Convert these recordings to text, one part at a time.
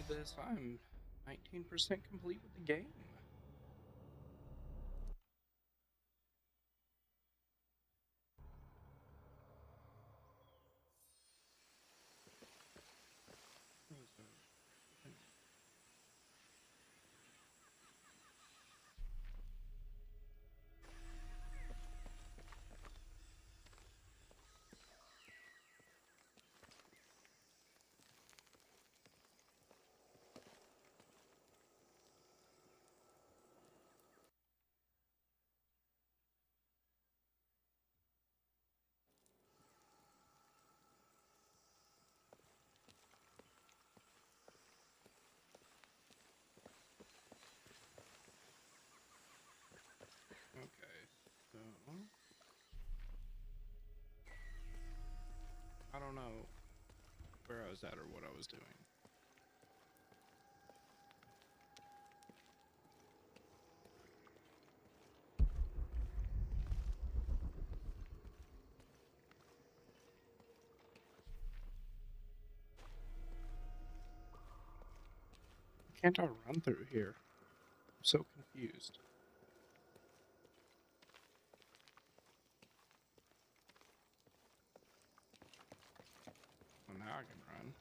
this, I'm 19% complete with the game. Okay, so I don't know where I was at or what I was doing. Can't I run through here? I'm so confused. Well, now I can run.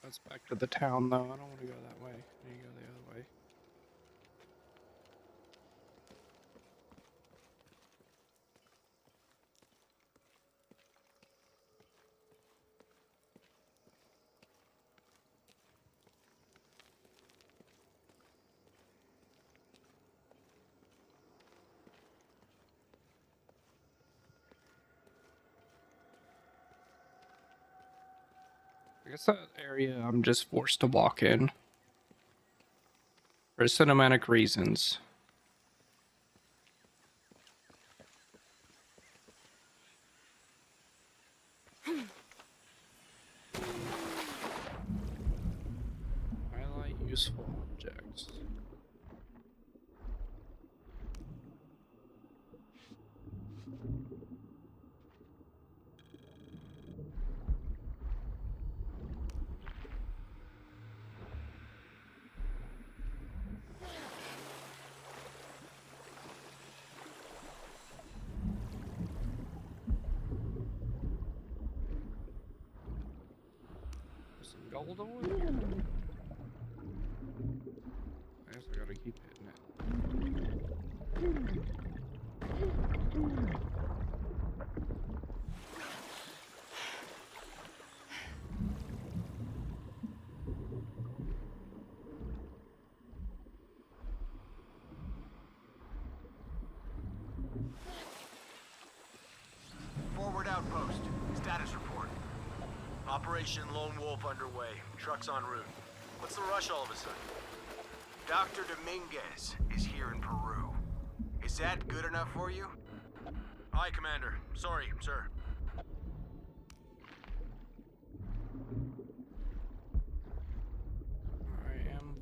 That's back to the town, though. I don't want to go that way. I need to go the other way. I guess that area I'm just forced to walk in for cinematic reasons. Highlight useful objects. Some gold over there. I guess I gotta keep hitting it. Forward outpost. Status report. Operation Lone Wolf underway. Trucks en route. What's the rush all of a sudden? Dr. Dominguez is here in Peru. Is that good enough for you? Aye, Commander. Sorry, sir. I am.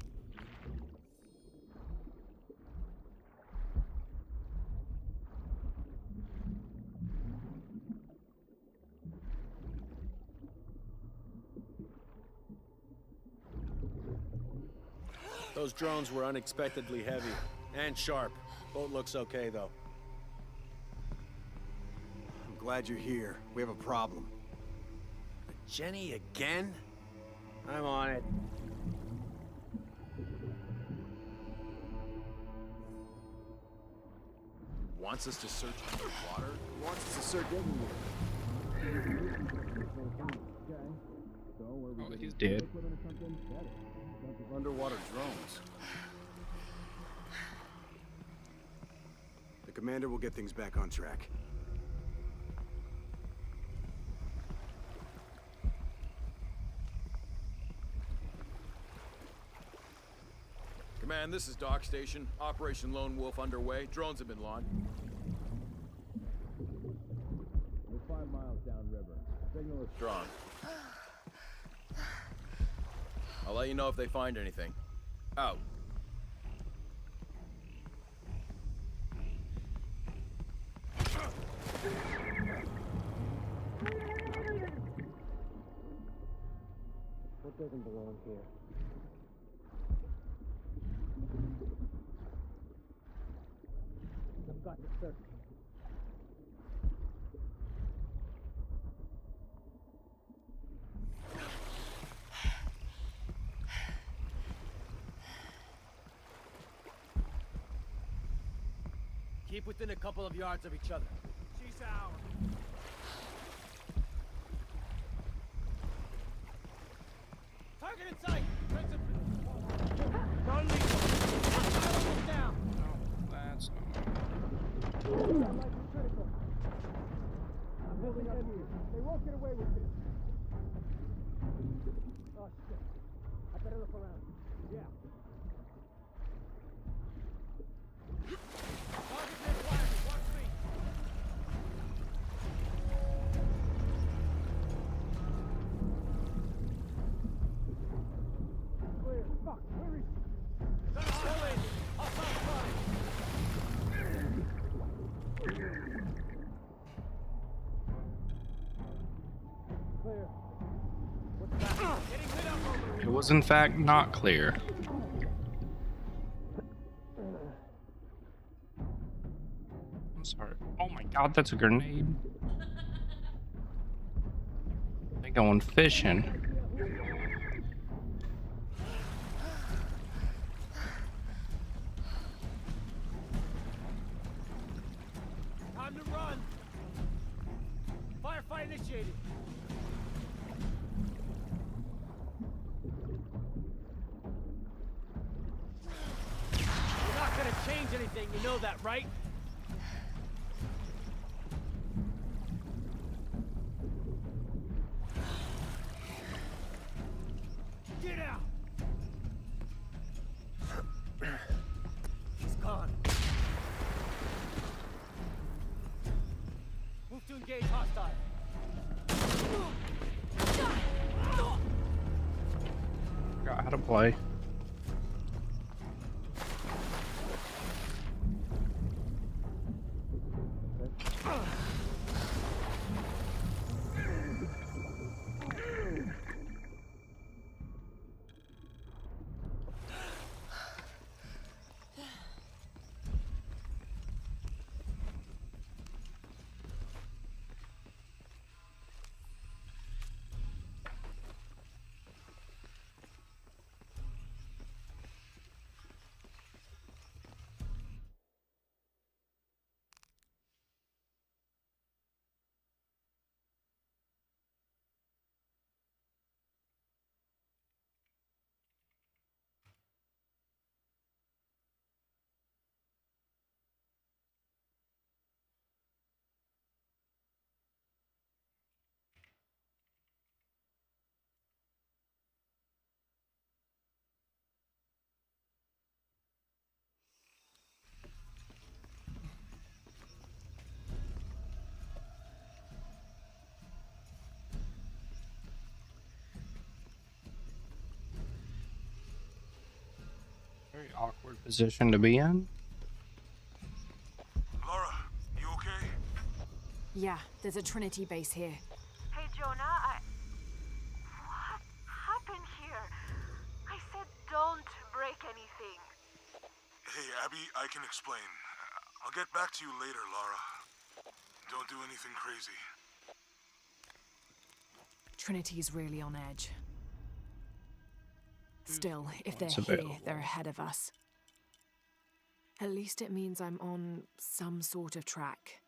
Those drones were unexpectedly heavy and sharp. Boat looks okay, though. I'm glad you're here. We have a problem. Jenny again? I'm on it. Wants us to search underwater? Wants us to search everywhere. Oh, he's dead. Underwater drones. The commander will get things back on track. Command, this is Dock Station. Operation Lone Wolf underway. Drones have been launched. We're 5 miles downriver. Signal is strong. I'll let you know if they find anything. Out. doesn't belong here. I've got to search. Keep within a couple of yards of each other. She's out. Target in sight! Don't leave! Almost down! No, that's not. Critical. I'm holding up here. They won't get away with this. Oh, shit. I better look around. Yeah. Target net wireless. Watch me. Clear. Fuck. Where is he? Still in. Hostile fire. Clear. What's that? Getting lit up over It was in fact not clear. I'm sorry. Oh my god, that's a grenade. They going fishing. Time to run! Firefight initiated! You're not gonna change anything, you know that, right? Get out! He's gone. Move to engage hostile. Forgot how to play. Very awkward position to be in. Laura, you okay? Yeah, there's a Trinity base here. Hey, Jonah, What happened here? I said don't break anything. Hey, Abby, I can explain. I'll get back to you later, Laura. Don't do anything crazy. Trinity's really on edge. Still, if they're It's here, available. they're ahead of us. At least it means I'm on some sort of track.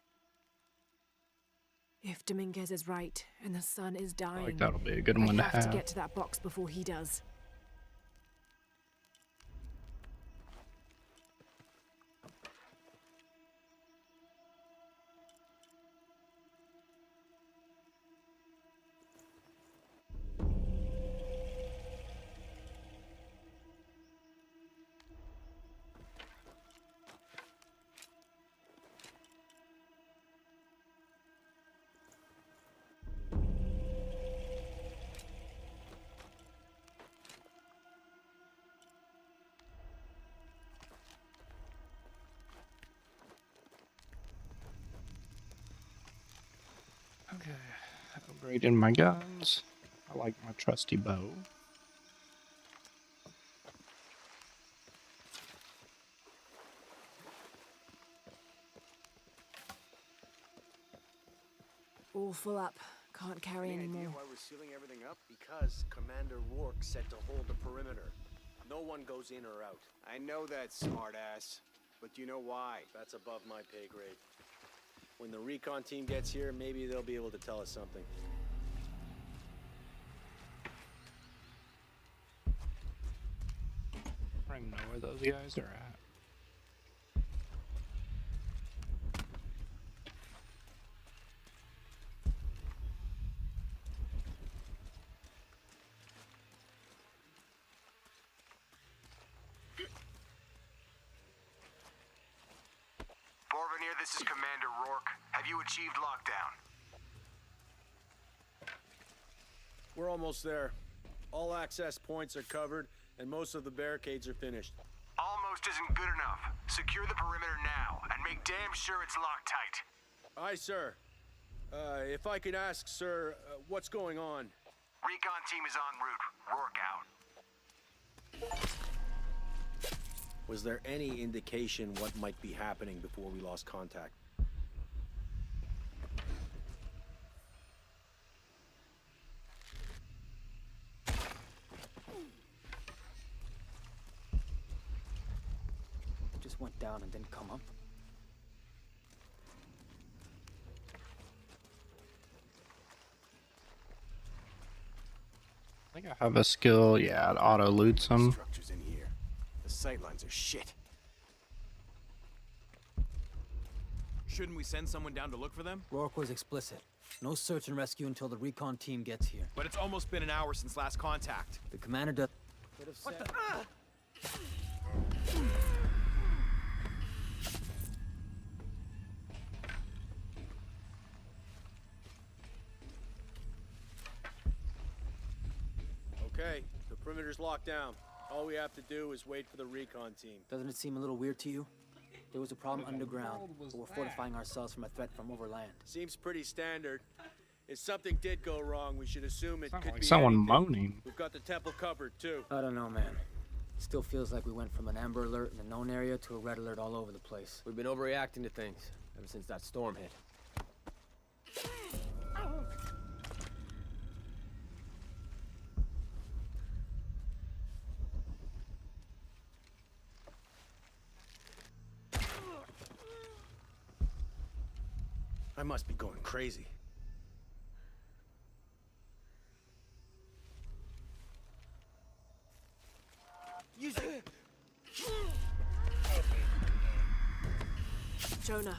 If Dominguez is right and the sun is I dying, like that'll be a good I one to have to have. get to that box before he does. Okay, upgrading my guns. I like my trusty bow. All full up. Can't carry Any any idea more. why we're sealing everything up? Because Commander Rourke said to hold the perimeter. No one goes in or out. I know that, smartass. But do you know why? That's above my pay grade. When the recon team gets here, maybe they'll be able to tell us something. I don't even know where those guys are at. Borvenir, this is Commander Rourke. Have you achieved lockdown? We're almost there. All access points are covered, and most of the barricades are finished. Almost isn't good enough. Secure the perimeter now, and make damn sure it's locked tight. Aye, sir. If I could ask, sir, what's going on? Recon team is en route. Rourke out. Was there any indication what might be happening before we lost contact? Just went down and didn't come up. I think I have a skill, yeah, it auto loots them. Structures in here. The sightlines are shit. Shouldn't we send someone down to look for them? Rourke was explicit. No search and rescue until the recon team gets here. But it's almost been an hour since last contact. The commander does. What the? Okay, the perimeter's locked down. All we have to do is wait for the recon team. Doesn't it seem a little weird to you? There was a problem underground, but we're fortifying ourselves from a threat from overland. Seems pretty standard. If something did go wrong, we should assume it Sounds could like be someone anything. moaning. We've got the temple covered, too. I don't know, man. Still feels like we went from an amber alert in the known area to a red alert all over the place. We've been overreacting to things ever since that storm hit. I must be going crazy. Jonah,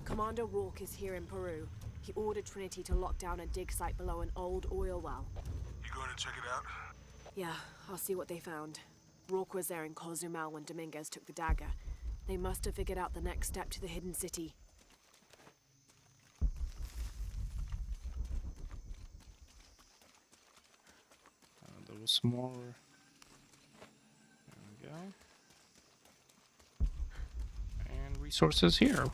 Commander Rourke is here in Peru. He ordered Trinity to lock down a dig site below an old oil well. You going to check it out? Yeah, I'll see what they found. Rourke was there in Cozumel when Dominguez took the dagger. They must have figured out the next step to the hidden city. There was some more. There we go. And resources here.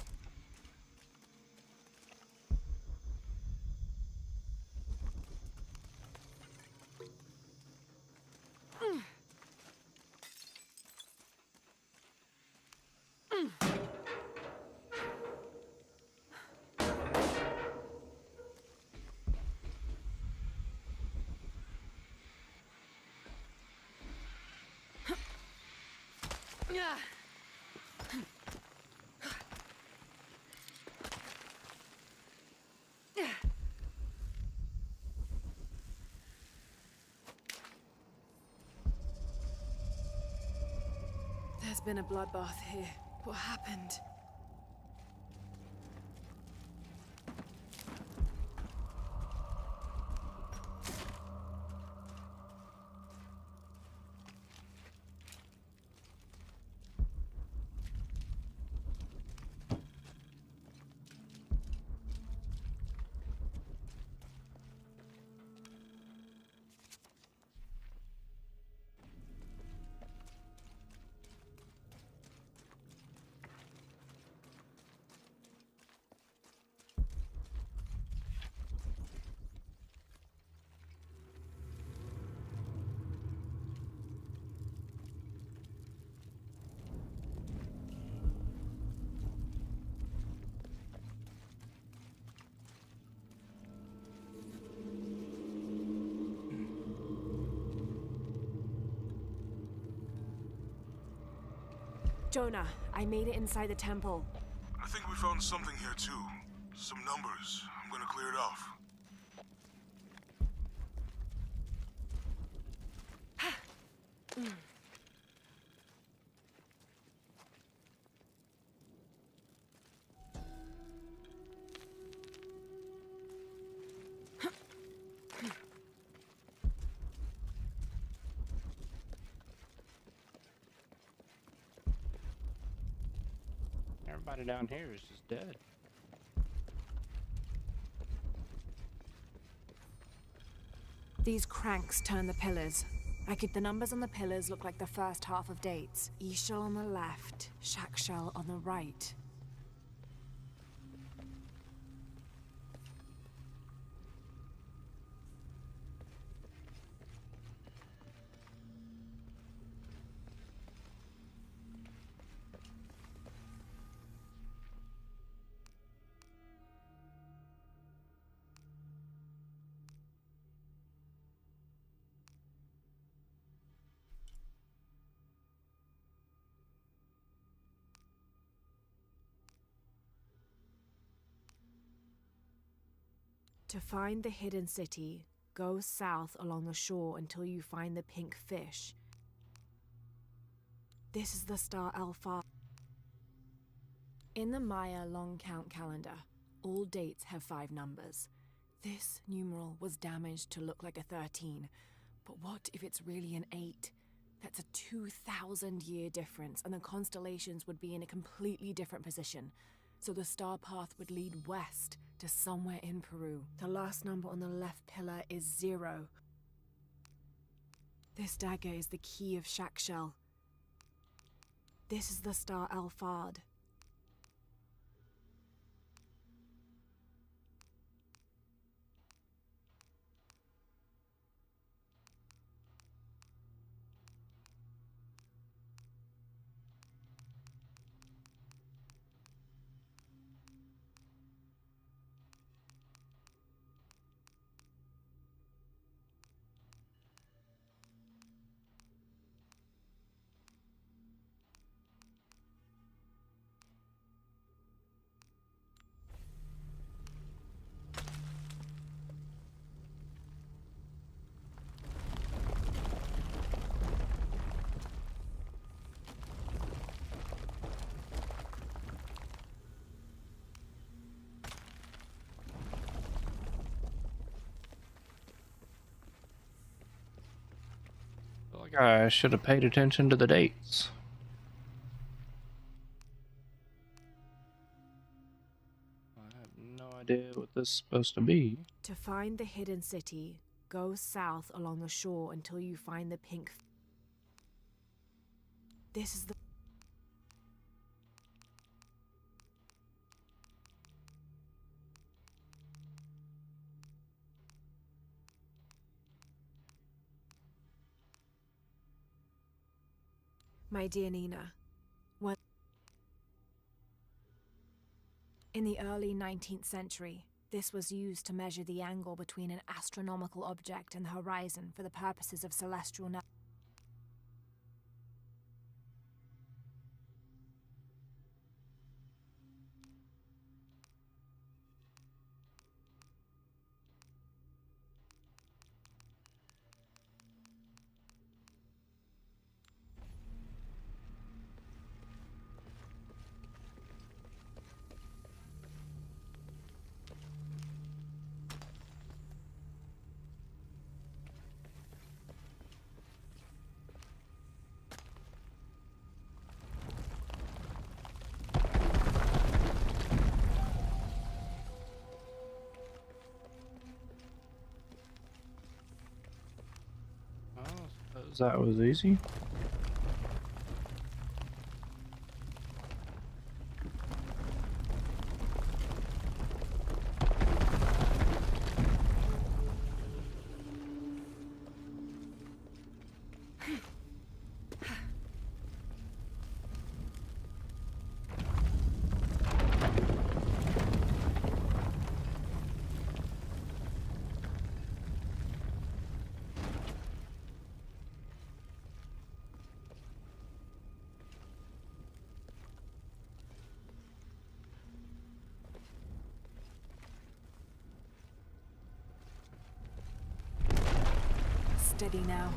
There's been a bloodbath here. What happened? Jonah, I made it inside the temple. I think we found something here too. Some numbers. I'm gonna clear it off. Everybody down here is just dead. These cranks turn the pillars. The numbers on the pillars look like the first half of dates. Ishal on the left, Shakshal on the right. To find the hidden city, go south along the shore until you find the pink fish. This is the star Alpha. In the Maya long count calendar, all dates have 5 numbers. This numeral was damaged to look like a 13, but what if it's really an 8? That's a 2,000-year difference, and the constellations would be in a completely different position. So the star path would lead west to somewhere in Peru. The last number on the left pillar is 0. This dagger is the key of Shakshal. This is the star Alphard. Feel like I should have paid attention to the dates. I have no idea what this is supposed to be. To find the hidden city, go south along the shore until you find the pink. This is the. My dear Nina, in the early 19th century, this was used to measure the angle between an astronomical object and the horizon for the purposes of celestial navigation. That was easy. steady now.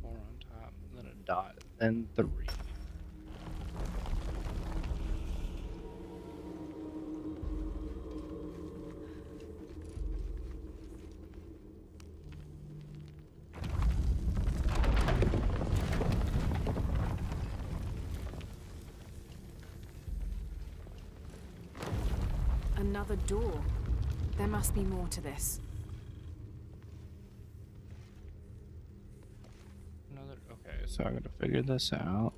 Four on top, then a dot, then 3. Another door. There must be more to this. Okay, so I gotta figure this out.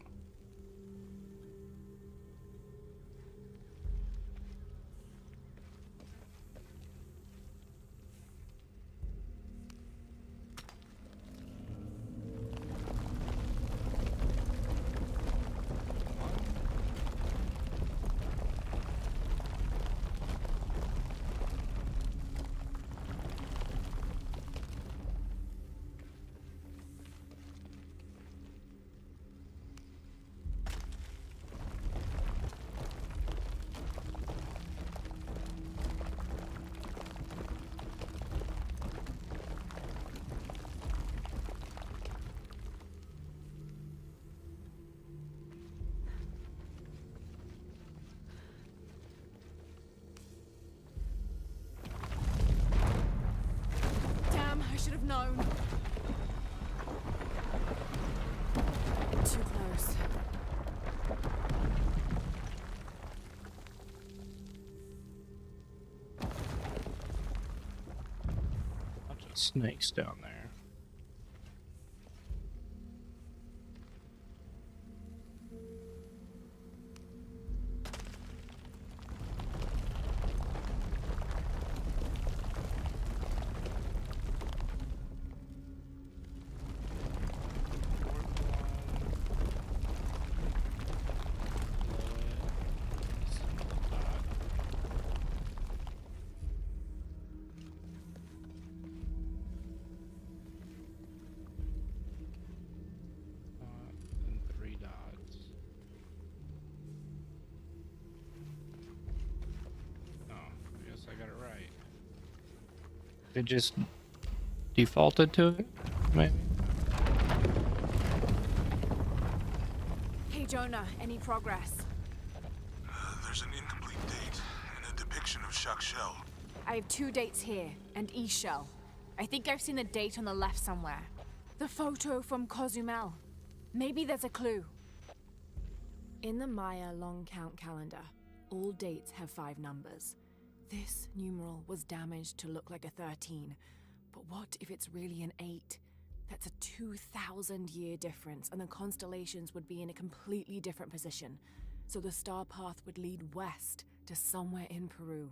Damn, I should have known. Too close. Bunch of snakes down there. And 3 dots. Oh, I guess I got it right. It just defaulted to it, maybe? Hey Jonah, any progress? There's an incomplete date and a depiction of Jacques Shell. I have 2 dates here, and East Shell. I think I've seen the date on the left somewhere. The photo from Cozumel. Maybe there's a clue. In the Maya long count calendar, all dates have 5 numbers. This numeral was damaged to look like a 13. But what if it's really an 8? That's a 2,000-year difference, and the constellations would be in a completely different position. So the star path would lead west to somewhere in Peru.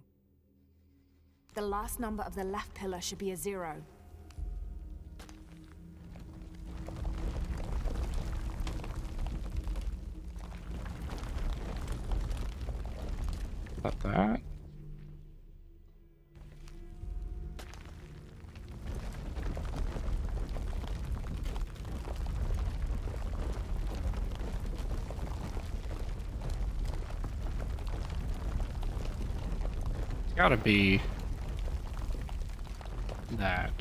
The last number of the left pillar should be a 0. About that. It's gotta be that.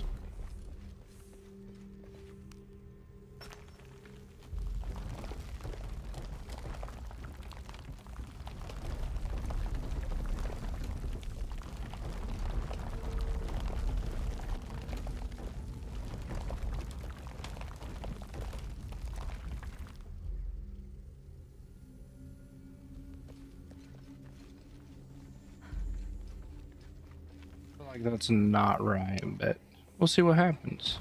like that's not right, but we'll see what happens.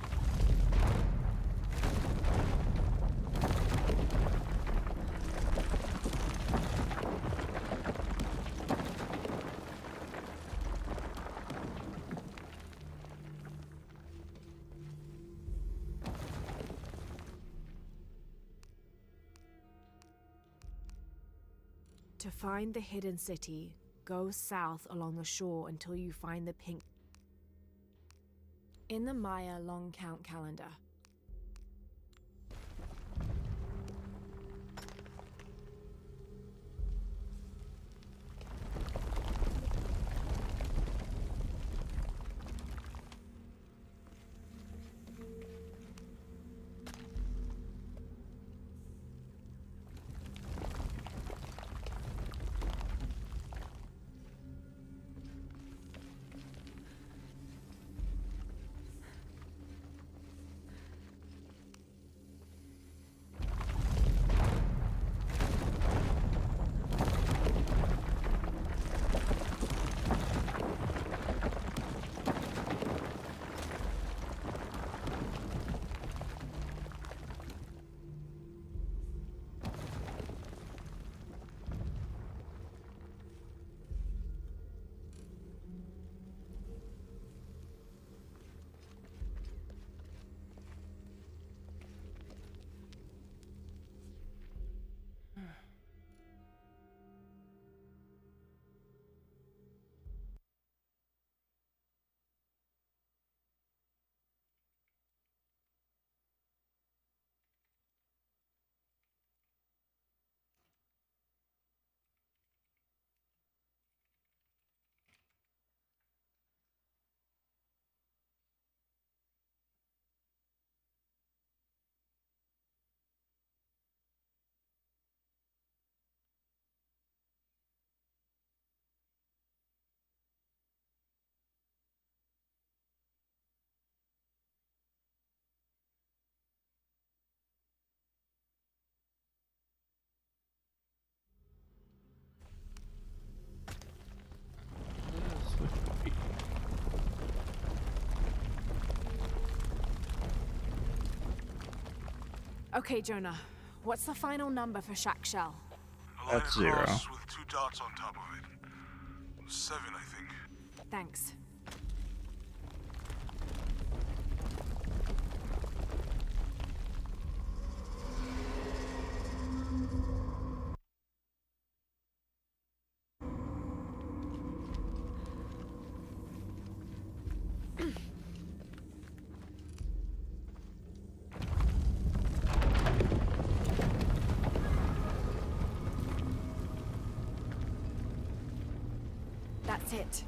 To find the hidden city, go south along the shore until you find the pink. In the Maya long count calendar. Okay, Jonah. What's the final number for Shack Shell? A line That's across 0. with 2 dots on top of it. 7, I think. Thanks. That's it.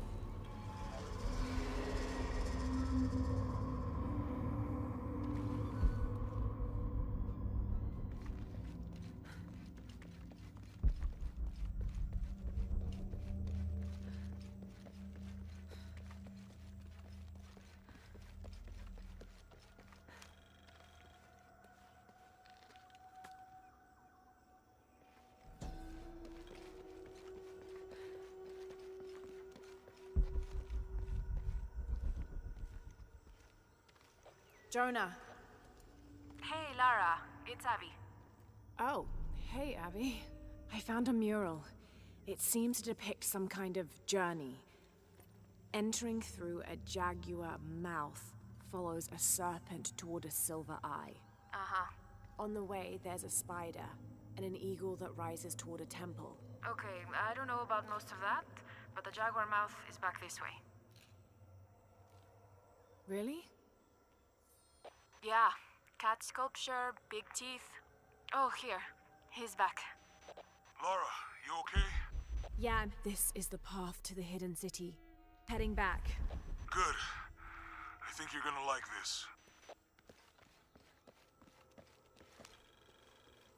Jonah. Hey, Lara. It's Abby. Oh, hey, Abby. I found a mural. It seems to depict some kind of journey. Entering through a jaguar mouth follows a serpent toward a silver eye. Uh-huh. On the way, there's a spider and an eagle that rises toward a temple. Okay, I don't know about most of that, but the jaguar mouth is back this way. Really? Yeah. Cat sculpture, big teeth. Oh, here. He's back. Laura, you okay? Yeah, this is the path to the hidden city. Heading back. Good. I think you're gonna like this.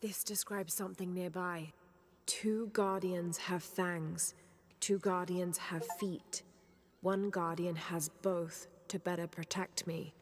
This describes something nearby. 2 guardians have fangs. 2 guardians have feet. 1 guardian has both to better protect me.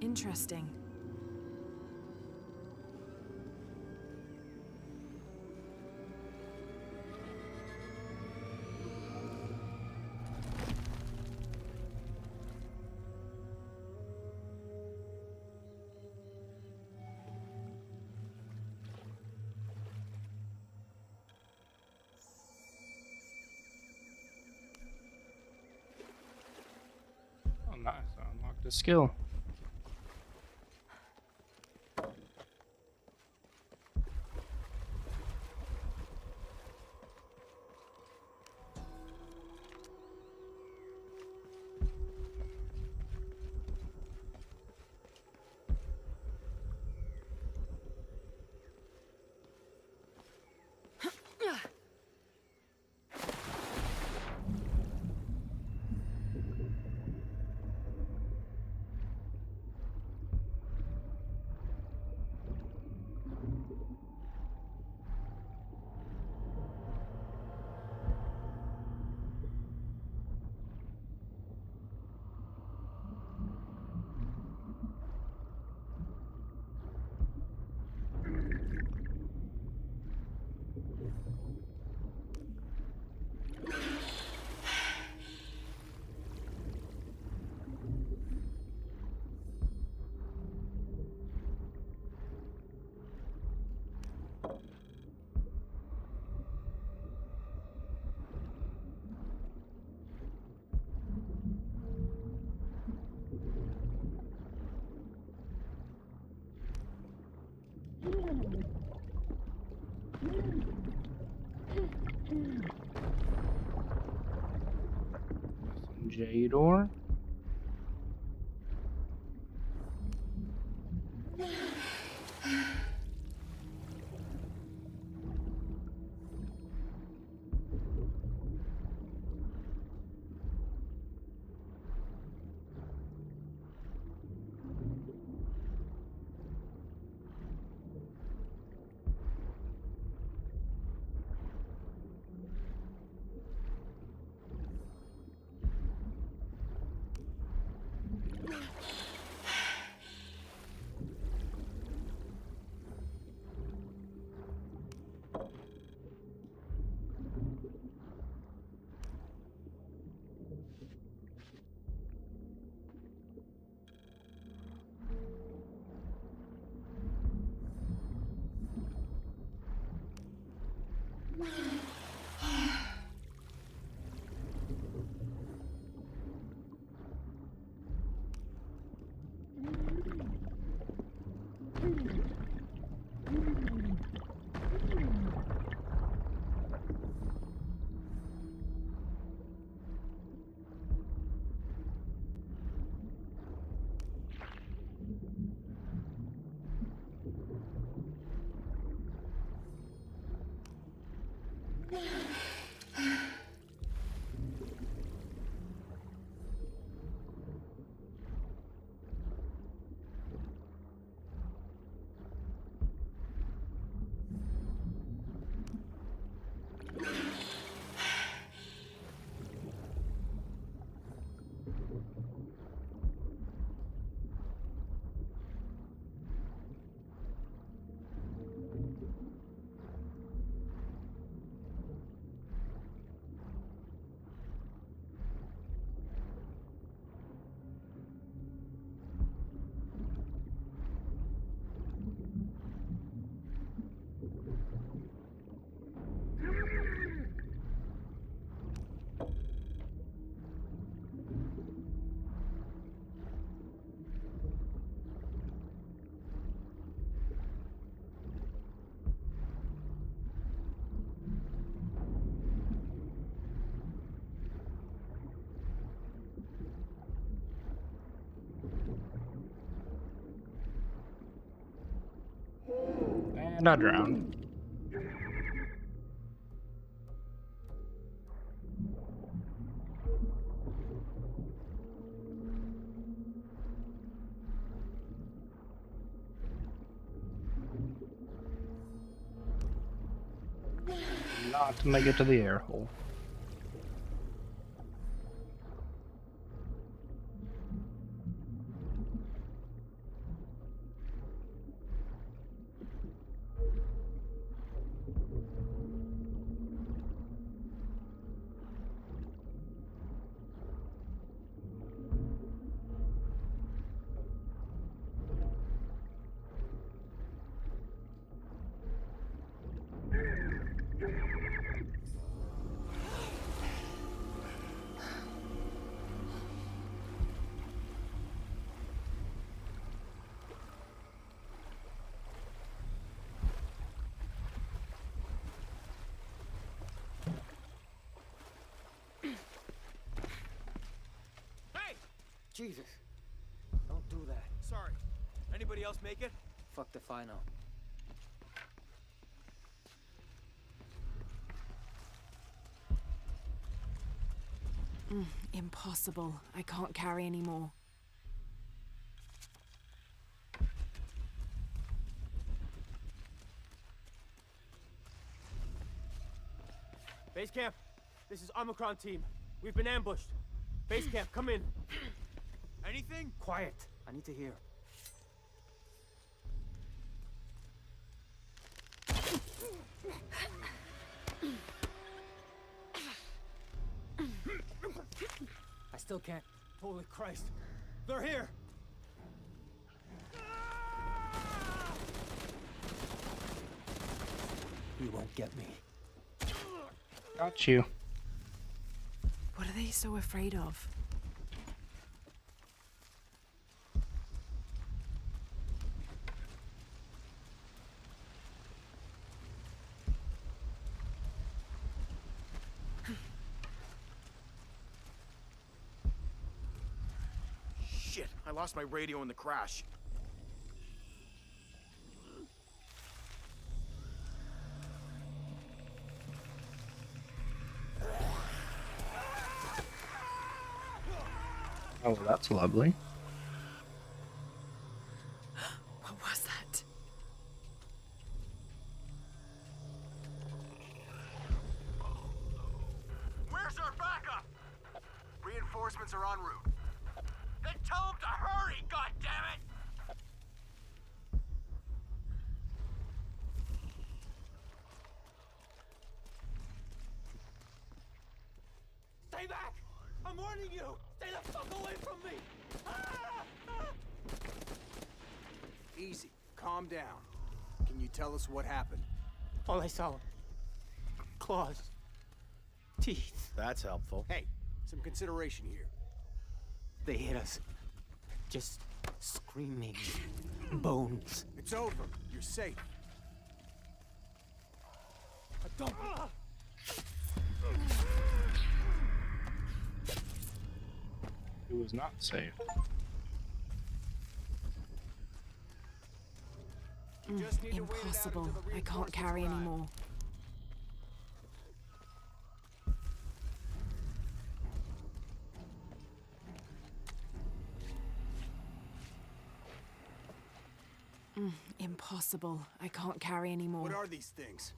Interesting. Oh, nice. I unlocked a skill. Jade ore. And I drowned. Not to make it to the air hole. Jesus. Don't do that. Sorry. Anybody else make it? Fuck if I know. Impossible. I can't carry anymore. Base camp, this is Omicron team. We've been ambushed. Base camp, come in. Anything? Quiet. I need to hear. I still can't. Holy Christ. They're here. You won't get me. Got you. What are they so afraid of? Shit, I lost my radio in the crash. Oh, that's lovely. What was that? Where's our backup? Reinforcements are en route. Then tell them to hurry, goddammit! Stay back! I'm warning you! Stay the fuck away from me! Easy. Calm down. Can you tell us what happened? All I saw. Claws. Teeth. That's helpful. Hey, some consideration here. They hit us. Just screaming. Bones. It's over. You're safe. Don't. It was not safe. You just need to wait it out Impossible. until the I can't reinforcements carry arrive. anymore. Impossible. I can't carry anymore. What are these things?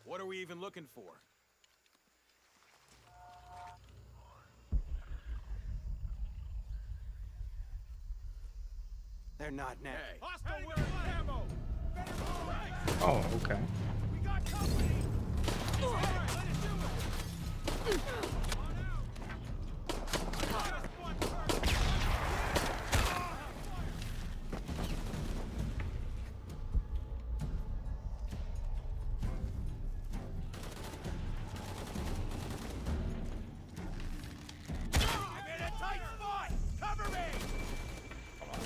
What are we even looking for? They're not now. Hey. Hostile with ammo! Better move right! Oh, okay. We got company! All right, let it do it! On out! Just one target! I'm in a tight spot! Cover me!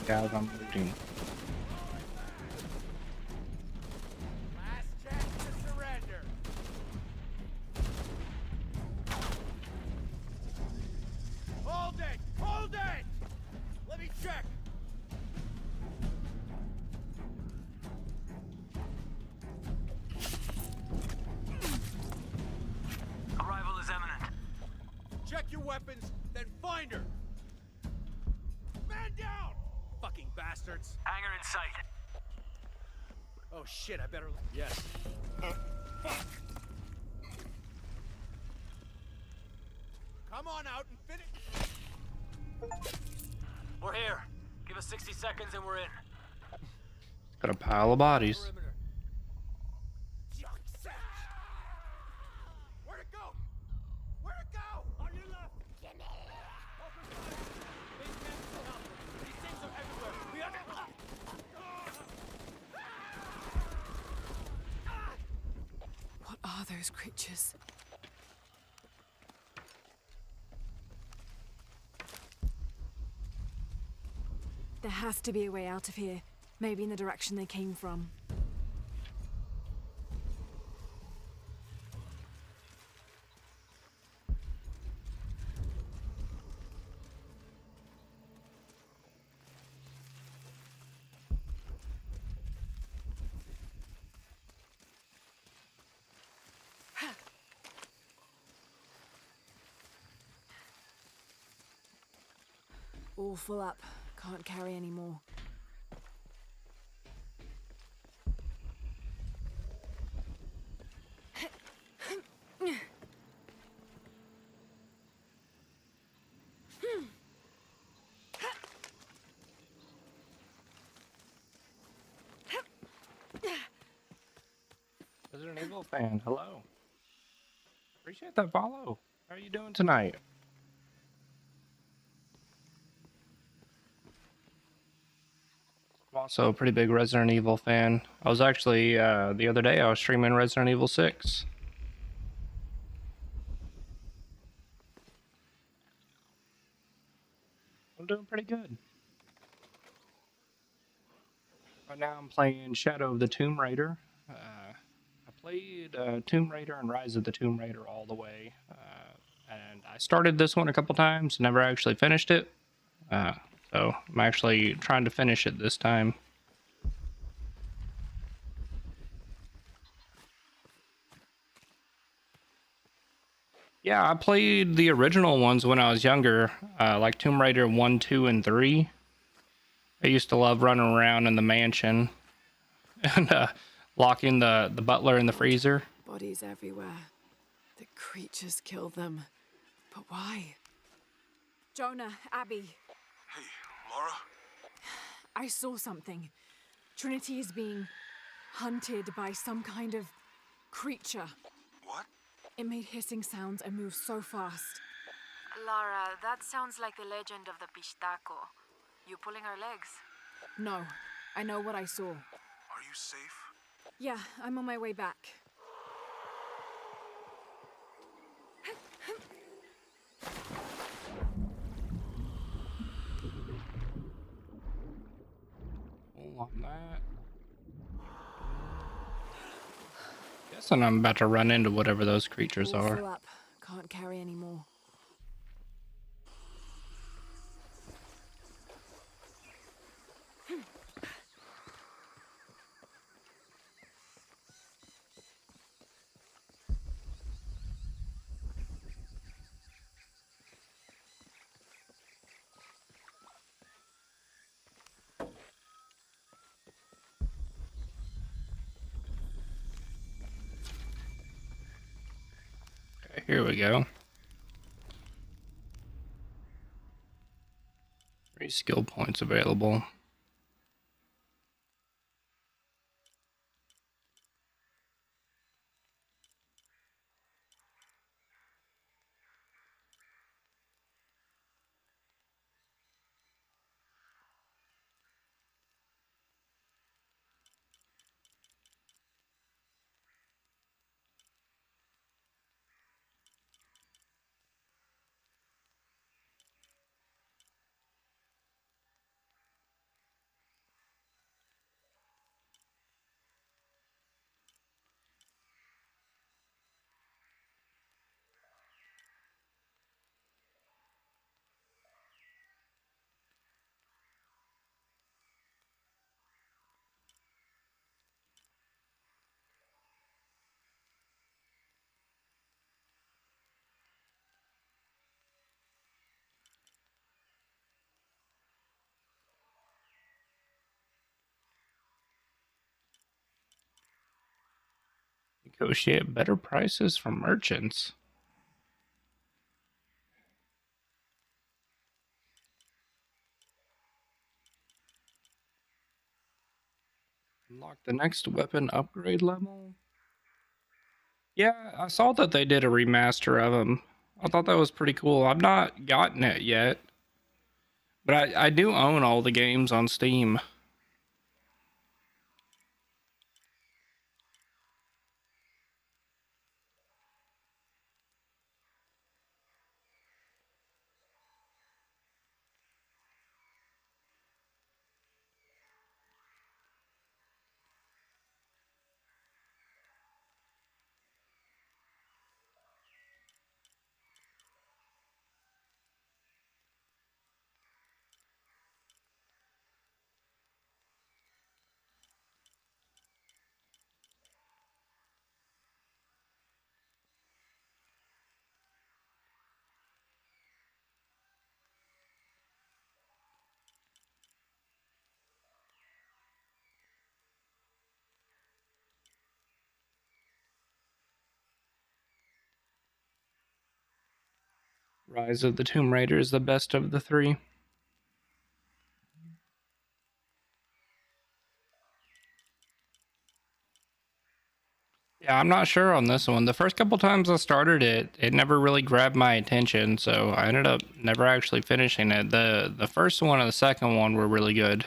Guys, I'm looting. Last chance to surrender. Hold it! Hold it! Let me check. Arrival is imminent. Check your weapons, then find her. Man down! Fucking bastards. Hangar in sight. Oh shit, I better... Yes. Fuck! Come on out and finish... We're here. Give us 60 seconds and we're in. Got a pile of bodies. Perimeter. Where'd it go? Where'd it go? On your left. Open fire. Base camp is help. These things are everywhere. We are... What are those creatures? There has to be a way out of here. Maybe in the direction they came from. All full up. Can't carry any more. Resident Evil fan, hello. Appreciate that follow. How are you doing tonight? I'm also a pretty big Resident Evil fan. I was actually, the other day, I was streaming Resident Evil 6. I'm doing pretty good. Right now I'm playing Shadow of the Tomb Raider. I played Tomb Raider and Rise of the Tomb Raider all the way. And I started this one a couple times, never actually finished it. So I'm actually trying to finish it this time. Yeah, I played the original ones when I was younger, like Tomb Raider 1, 2, and 3. I used to love running around in the mansion and locking the butler in the freezer. Bodies everywhere. The creatures kill them. But why? Jonah, Abby, Hey, Laura? I saw something. Trinity is being hunted by some kind of creature. What? It made hissing sounds and moved so fast. Lara, that sounds like the legend of the Pistaco. You pulling her legs? No, I know what I saw. Are you safe? Yeah, I'm on my way back. Hold on that. Guessing I'm about to run into whatever those creatures All are. full up. Can't carry any more. Okay, here we go. 3 skill points available. Negotiate better prices from merchants. Unlock the next weapon upgrade level. Yeah, I saw that they did a remaster of them. I thought that was pretty cool. I've not gotten it yet, but I do own all the games on Steam. Rise of the Tomb Raider is the best of the three. Yeah, I'm not sure on this one. The first couple times I started it, it never really grabbed my attention, so I ended up never actually finishing it. The first one and the second one were really good,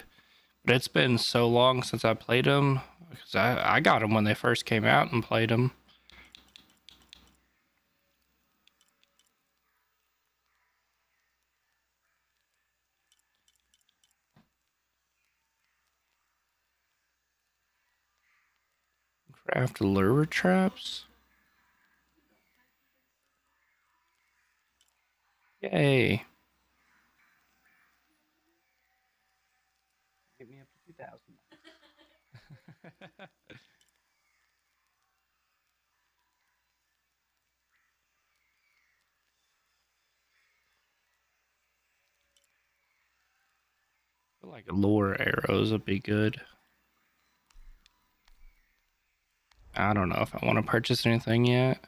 but it's been so long since I played them because I got them when they first came out and played them. Craft lure traps. Yay. Get me up to 2,000. I feel like lure arrows would be good. I don't know if I want to purchase anything yet.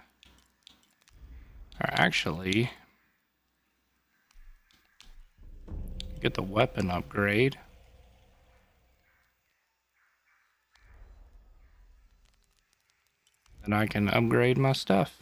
Or actually, get the weapon upgrade. Then I can upgrade my stuff.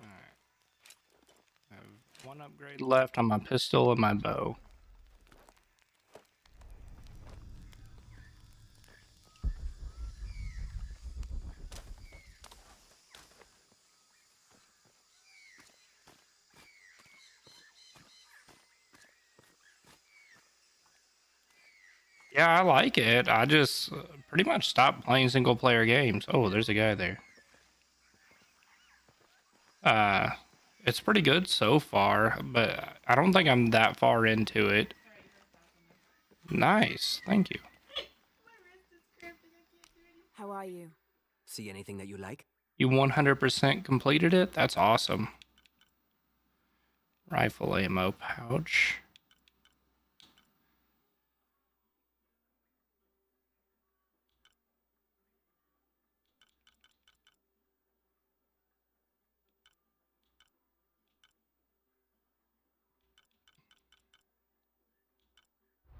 Alright. I have one upgrade left on my pistol and my bow. Yeah, I like it. I just pretty much stopped playing single player games. Oh, there's a guy there. Uh, it's pretty good so far, but I don't think I'm that far into it. Nice, thank you. How are you? See anything that you like? You 100% completed it? That's awesome. Rifle ammo pouch.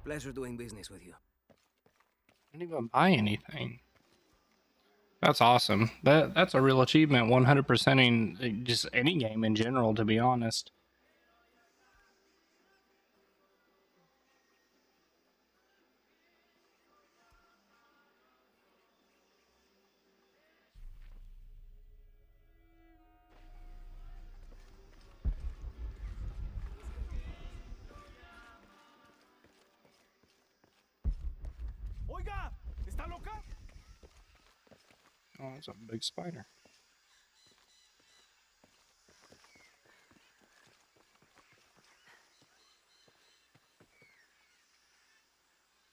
Pleasure doing business with you. I didn't even buy anything. That's awesome. That's a real achievement. 100%ing just any game in general, to be honest. Oiga, ¿está loca? Oh, that's a big spider.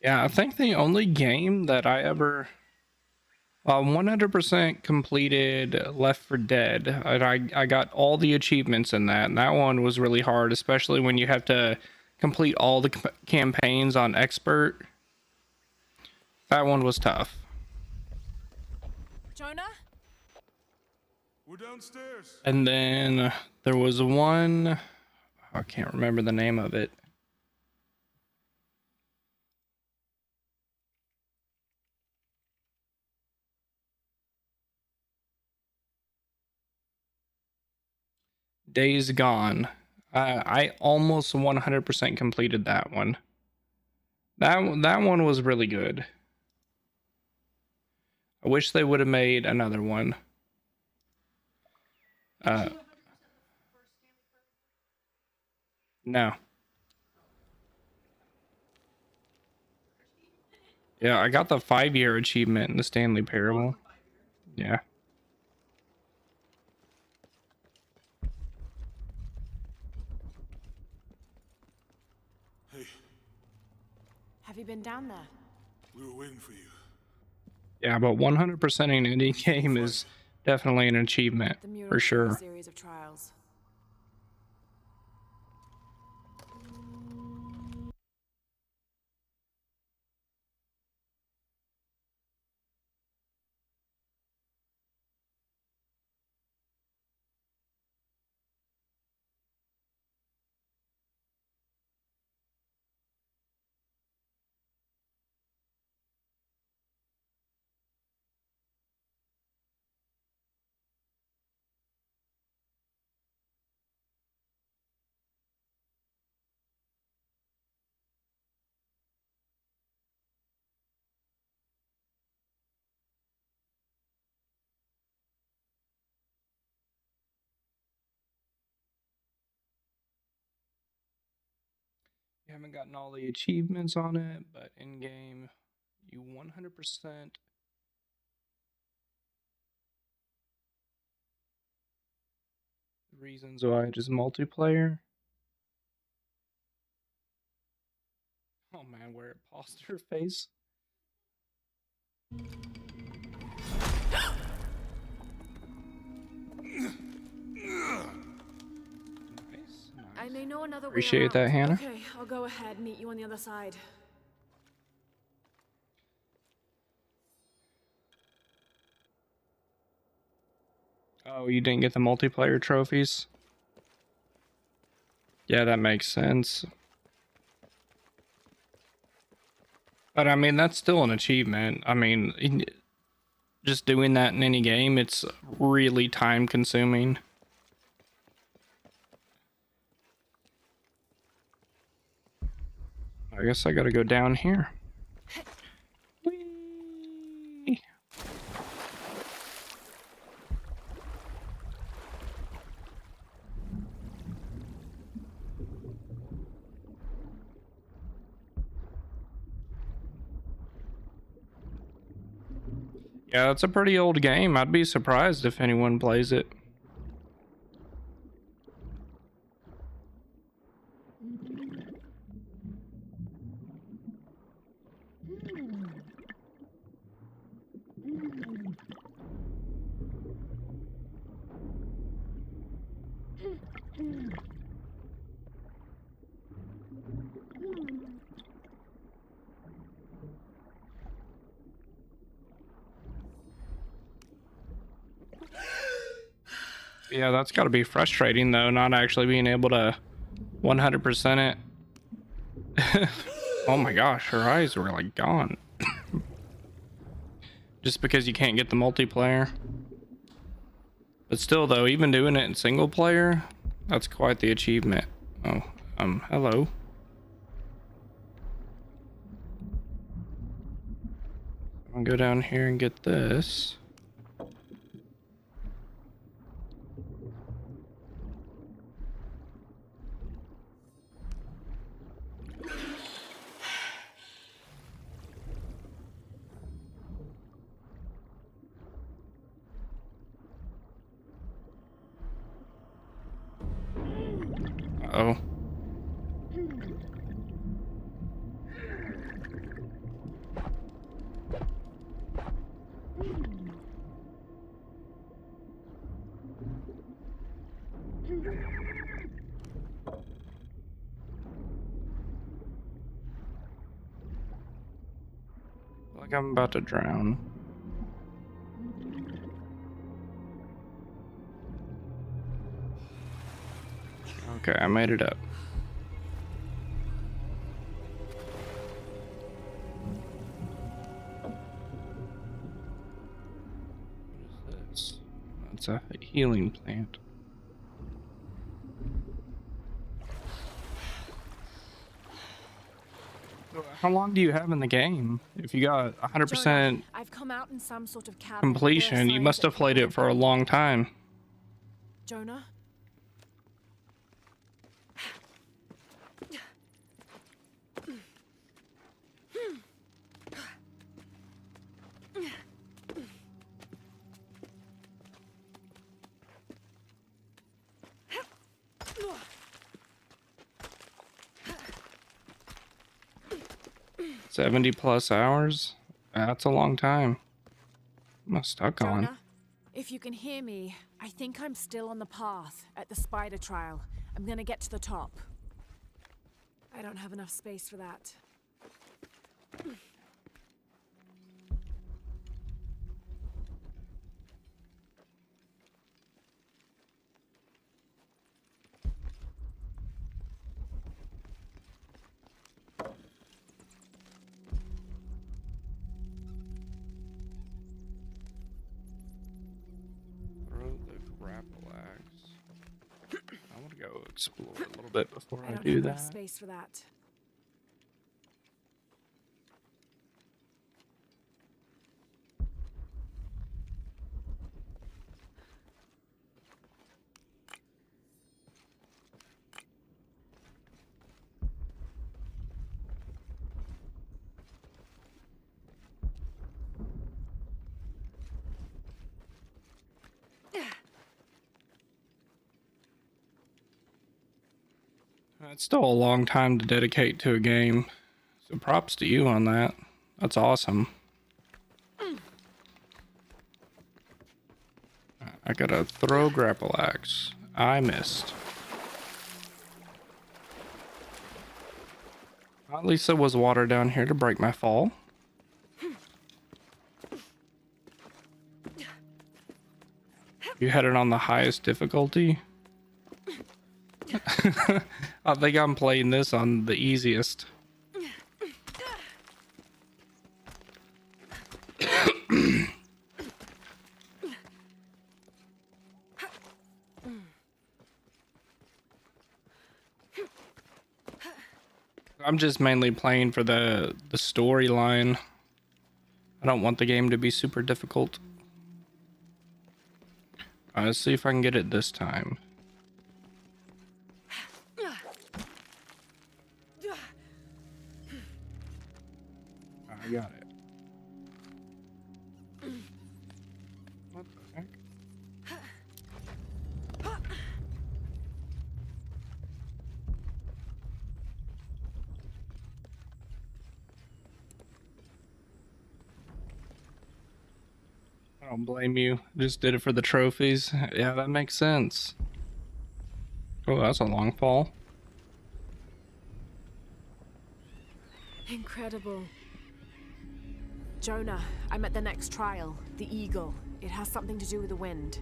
Yeah, I think the only game that I ever 100% completed Left 4 Dead, and I got all the achievements in that, and that one was really hard, especially when you have to complete all the campaigns on expert. That one was tough. Jonah? We're downstairs. And then there was one, I can't remember the name of it. Days Gone. I almost 100% completed that one. That one was really good. I wish they would have made another one. No. Yeah, I got the 5-year achievement in the Stanley Parable. Yeah. Have you been down there? We were waiting for you. Yeah, but 100%ing any game is definitely an achievement, The mural for through a sure. series of trials. You haven't gotten all the achievements on it, but in game, you 100%. Reasons why it is multiplayer. Oh man, where it paused her face. Nice. I may know another way Appreciate that, around. Hannah. Okay, I'll go ahead, meet you on the other side. Oh, you didn't get the multiplayer trophies? Yeah, that makes sense. But I mean, that's still an achievement. I mean, just doing that in any game, it's really time consuming. I guess I gotta go down here. Whee! Yeah, it's a pretty old game. I'd be surprised if anyone plays it. Yeah, that's got to be frustrating though, not actually being able to 100% it. Oh my gosh, her eyes were like gone. Just because you can't get the multiplayer. But still though, even doing it in single player, that's quite the achievement. Oh, hello. I'll go down here and get this. Uh-oh. Like I'm about to drown. Okay, I made it up. What is this? It's a healing plant. How long do you have in the game? If you got 100% Jonah, I've come out in some sort of cabin. completion, you must have played it for a long time. Jonah? 70 plus hours? That's a long time. I'm stuck on. Jonah, if you can hear me, I think I'm still on the path at the spider trial. I'm gonna get to the top. I don't have enough space for that. Throw the grapple axe. I want to go explore a little bit before I I don't do have enough that. space for that. It's still a long time to dedicate to a game. So props to you on that. That's awesome. I got a throw grapple axe. I missed. At least there was water down here to break my fall. You had it on the highest difficulty? I think I'm playing this on the easiest. I'm just mainly playing for the storyline. I don't want the game to be super difficult. Let's see if I can get it this time. I got it. What the heck? I don't blame you. Just did it for the trophies. Yeah, that makes sense. Oh, that's a long fall. Incredible. Jonah, I'm at the next trial, the Eagle. It has something to do with the wind.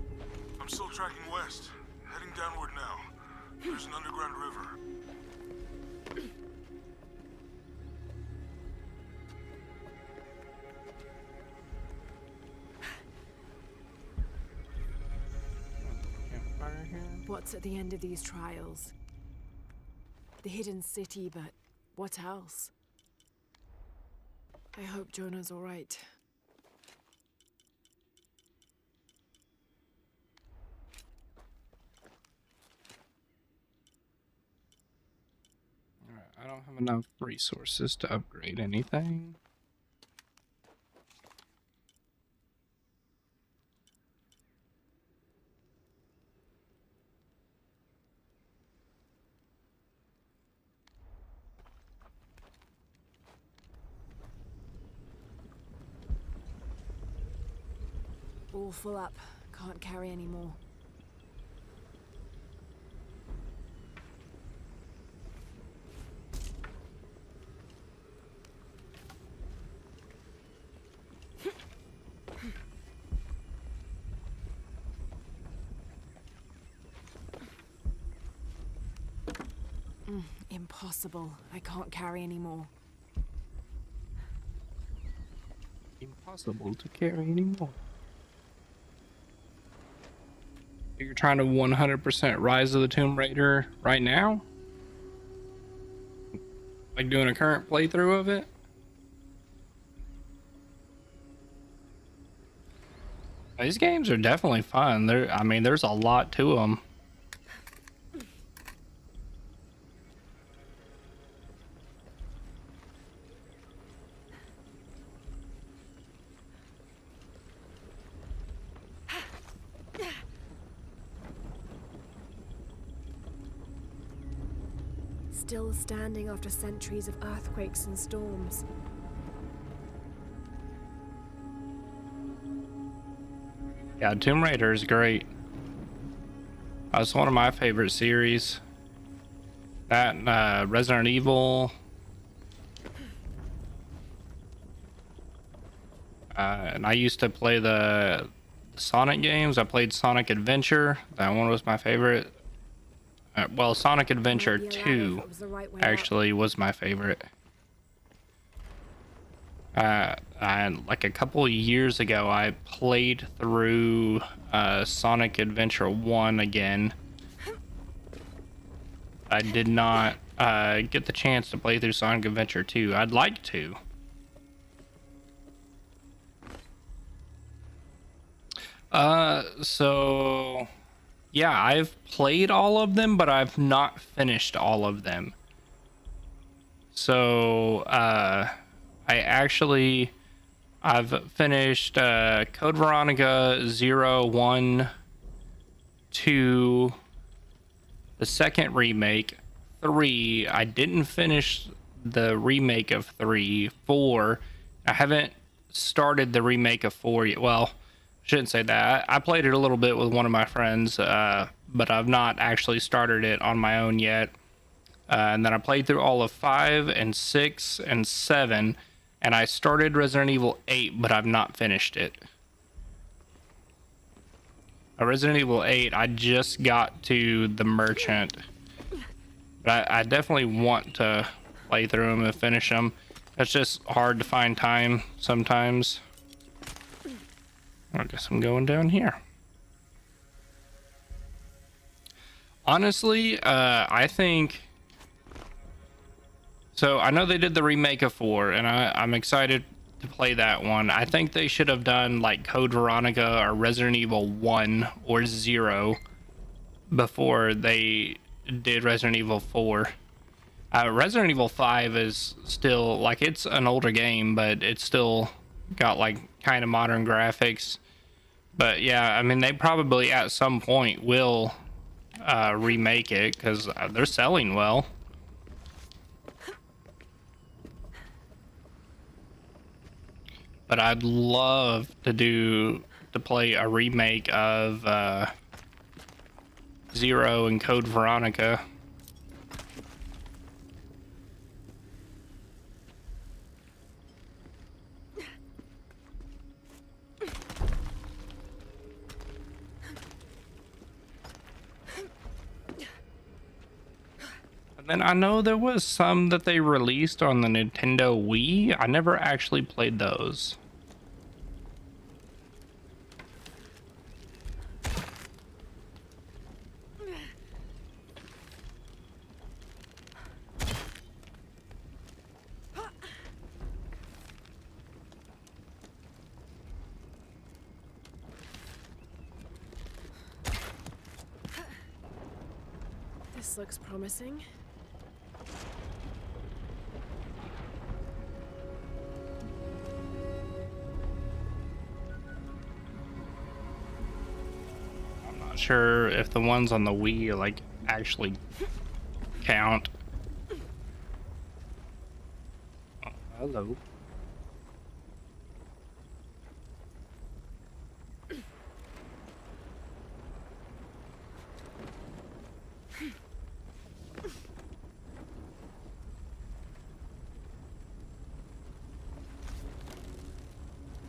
I'm still tracking west, heading downward now. There's an underground river. Campfire here. What's at the end of these trials? The hidden city, but what else? I hope Jonah's all right. Alright, I don't have enough resources to upgrade anything. All full up. Can't carry any more. Impossible. I can't carry any more. Impossible to carry anymore. You're trying to 100% Rise of the Tomb Raider right now? Like doing a current playthrough of it? These games are definitely fun. I mean, there's a lot to them. Still standing after centuries of earthquakes and storms. Yeah, Tomb Raider is great. It's one of my favorite series. That and Resident Evil. And I used to play the Sonic games. I played Sonic Adventure. That one was my favorite. Well, Sonic Adventure 2 actually was my favorite. And like a couple of years ago, I played through Sonic Adventure 1 again. I did not get the chance to play through Sonic Adventure 2. I'd like to. So yeah, I've played all of them, but I've not finished all of them. So I've finished Code Veronica 0, 1, 2, the second remake, 3. I didn't finish the remake of 3, 4. I haven't started the remake of 4 yet. Well, shouldn't say that. I played it a little bit with one of my friends, but I've not actually started it on my own yet. And then I played through all of 5 and 6 and 7, and I started Resident Evil 8, but I've not finished it. Resident Evil 8, I just got to the Merchant. But I definitely want to play through them and finish them. It's just hard to find time sometimes. I guess I'm going down here. Honestly, I think... So, I know they did the remake of 4, and I'm excited to play that one. I think they should have done, like, Code Veronica or Resident Evil 1 or 0 before they did Resident Evil 4. Resident Evil 5 is still, like, it's an older game, but it's still got, like, kind of modern graphics. But, yeah, I mean, they probably at some point will remake it, because they're selling well. But I'd love to play a remake of 0 and Code Veronica. And then I know there was some that they released on the Nintendo Wii. I never actually played those. This looks promising. I'm not sure if the ones on the Wii like actually count. Oh, hello.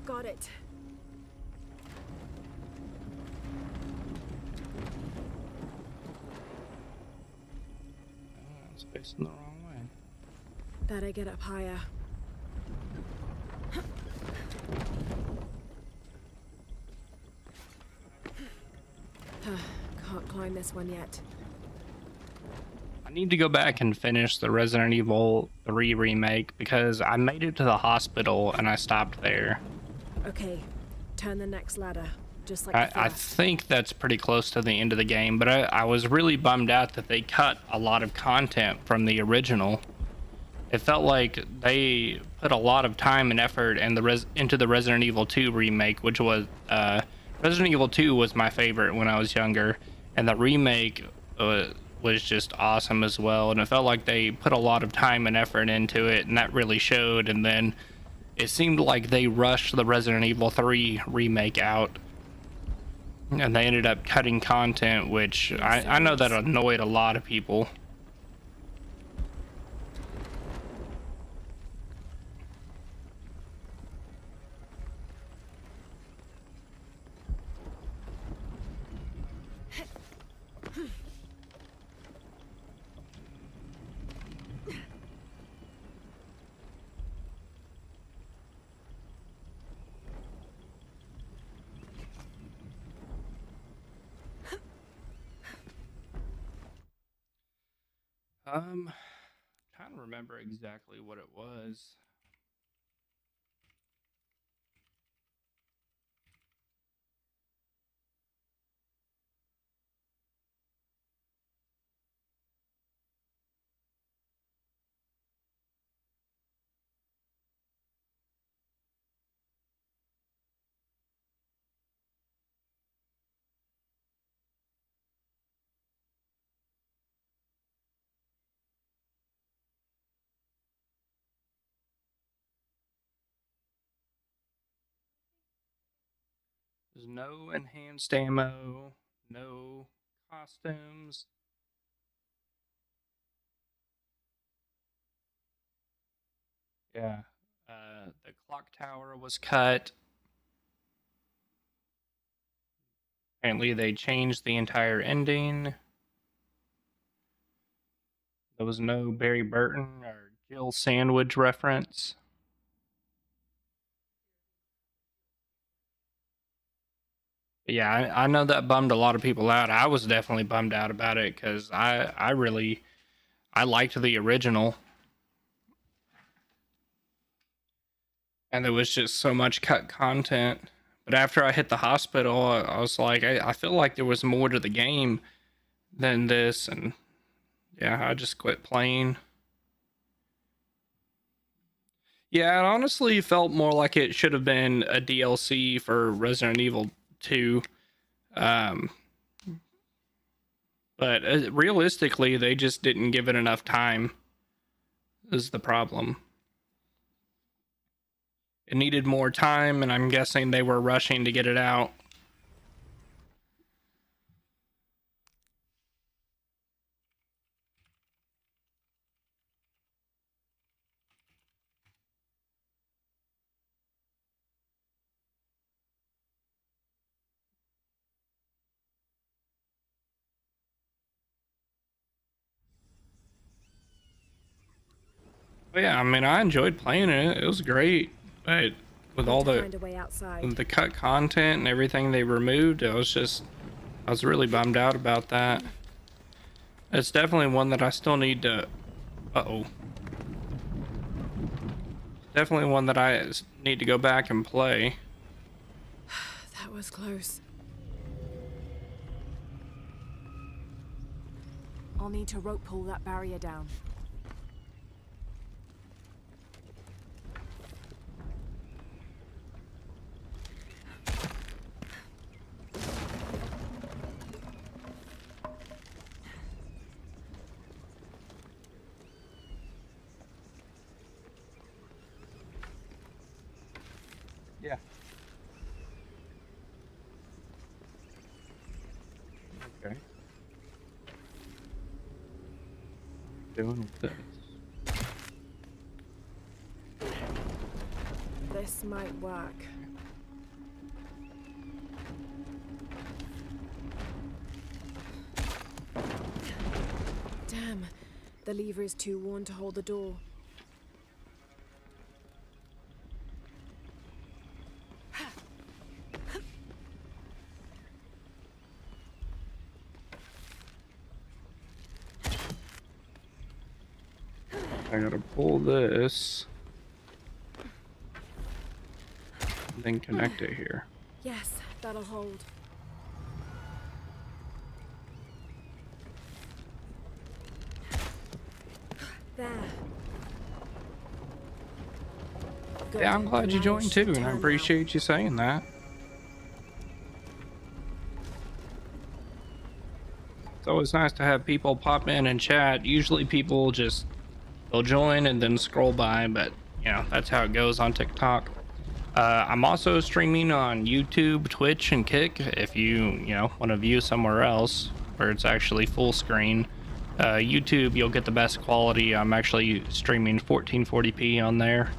Got it. It's facing the wrong way. Better get up higher. Can't climb this one yet. I need to go back and finish the Resident Evil 3 remake because I made it to the hospital and I stopped there. Okay, turn the next ladder, just like I think that's pretty close to the end of the game, but I was really bummed out that they cut a lot of content from the original. It felt like they put a lot of time and effort into the Resident Evil 2 remake, which was Resident Evil 2 was my favorite when I was younger, and the remake was just awesome as well. And it felt like they put a lot of time and effort into it, and that really showed. And then it seemed like they rushed the Resident Evil 3 remake out. And they ended up cutting content, which I know that annoyed a lot of people. Trying to remember exactly what it was. There's no enhanced ammo, no costumes. Yeah. The clock tower was cut. Apparently, they changed the entire ending. There was no Barry Burton or Jill Sandwich reference. But yeah, I know that bummed a lot of people out. I was definitely bummed out about it because I liked the original. And there was just so much cut content. But after I hit the hospital, I was like, I feel like there was more to the game than this. And yeah, I just quit playing. Yeah, it honestly felt more like it should have been a DLC for Resident Evil 2. But realistically, they just didn't give it enough time, is the problem. It needed more time, and I'm guessing they were rushing to get it out. But yeah, I mean, I enjoyed playing it. It was great, but with all the cut content and everything they removed, I was really bummed out about that. It's definitely one that I still need to. Definitely one that I need to go back and play. That was close. I'll need to rope pull that barrier down. Yeah. Okay. Doing with this. This might work. Damn, the lever is too worn to hold the door. I gotta pull this, then connect it here. Yes, that'll hold. There. Good. Yeah, I'm glad you Now joined it too, should and I turn appreciate you saying that. It's always nice to have people pop in and chat. Usually people they'll join and then scroll by, but you know, that's how it goes on TikTok. I'm also streaming on YouTube, Twitch, and Kick. If you want to view somewhere else where it's actually full screen, YouTube, you'll get the best quality. I'm actually streaming 1440p on there.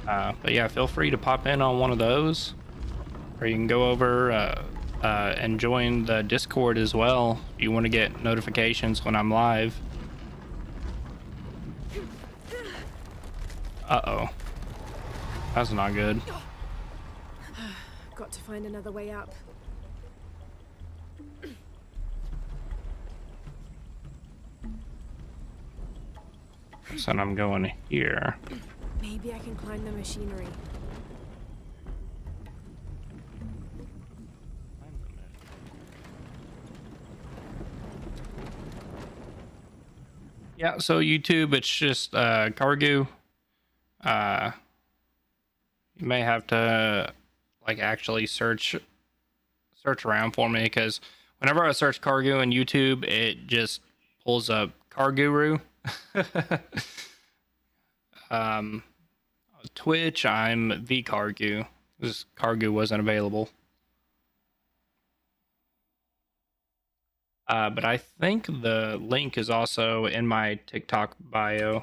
But yeah, feel free to pop in on one of those, or you can go over and join the Discord as well if you want to get notifications when I'm live. Uh-oh. That's not good. Got to find another way up. So I'm going here. Maybe I can climb the machinery. Yeah, so YouTube, it's just Cargu. You may have to like actually search around for me, because whenever I search Cargu on YouTube, it just pulls up Carguru. Twitch, I'm the Cargu. This Cargu wasn't available. But I think the link is also in my TikTok bio.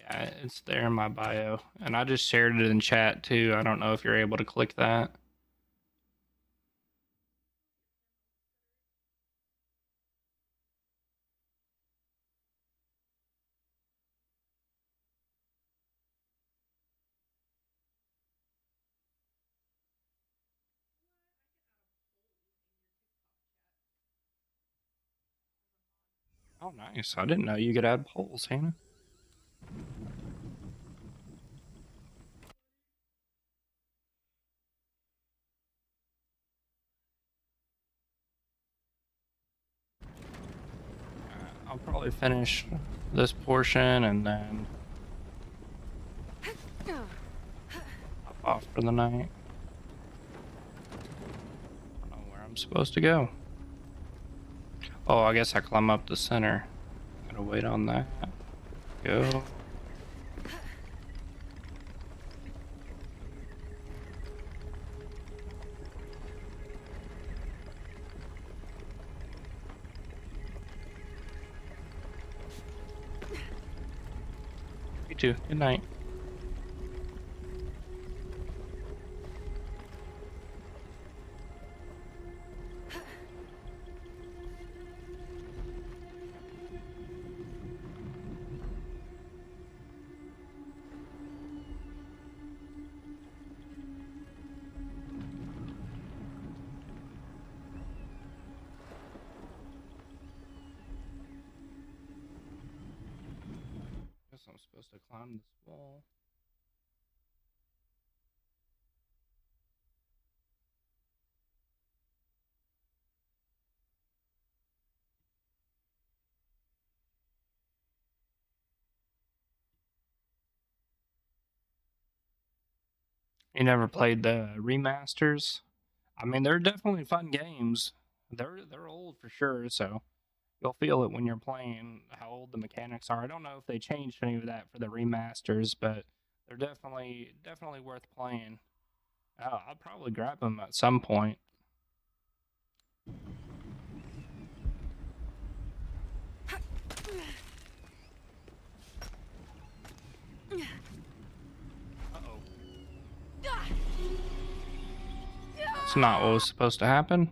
Yeah, it's there in my bio. And I just shared it in chat too. I don't know if you're able to click that. Oh, nice. I didn't know you could add polls, Hannah. I'll probably finish this portion and then hop off for the night. I don't know where I'm supposed to go. Oh, I guess I climb up the center. Gotta wait on that. Go. You too. Good night. Guess I'm supposed to climb this wall. You never played the remasters? I mean, they're definitely fun games. They're old for sure, so you'll feel it when you're playing how old the mechanics are. I don't know if they changed any of that for the remasters, but they're definitely worth playing. I'll probably grab them at some point. Uh-oh. That's not what was supposed to happen.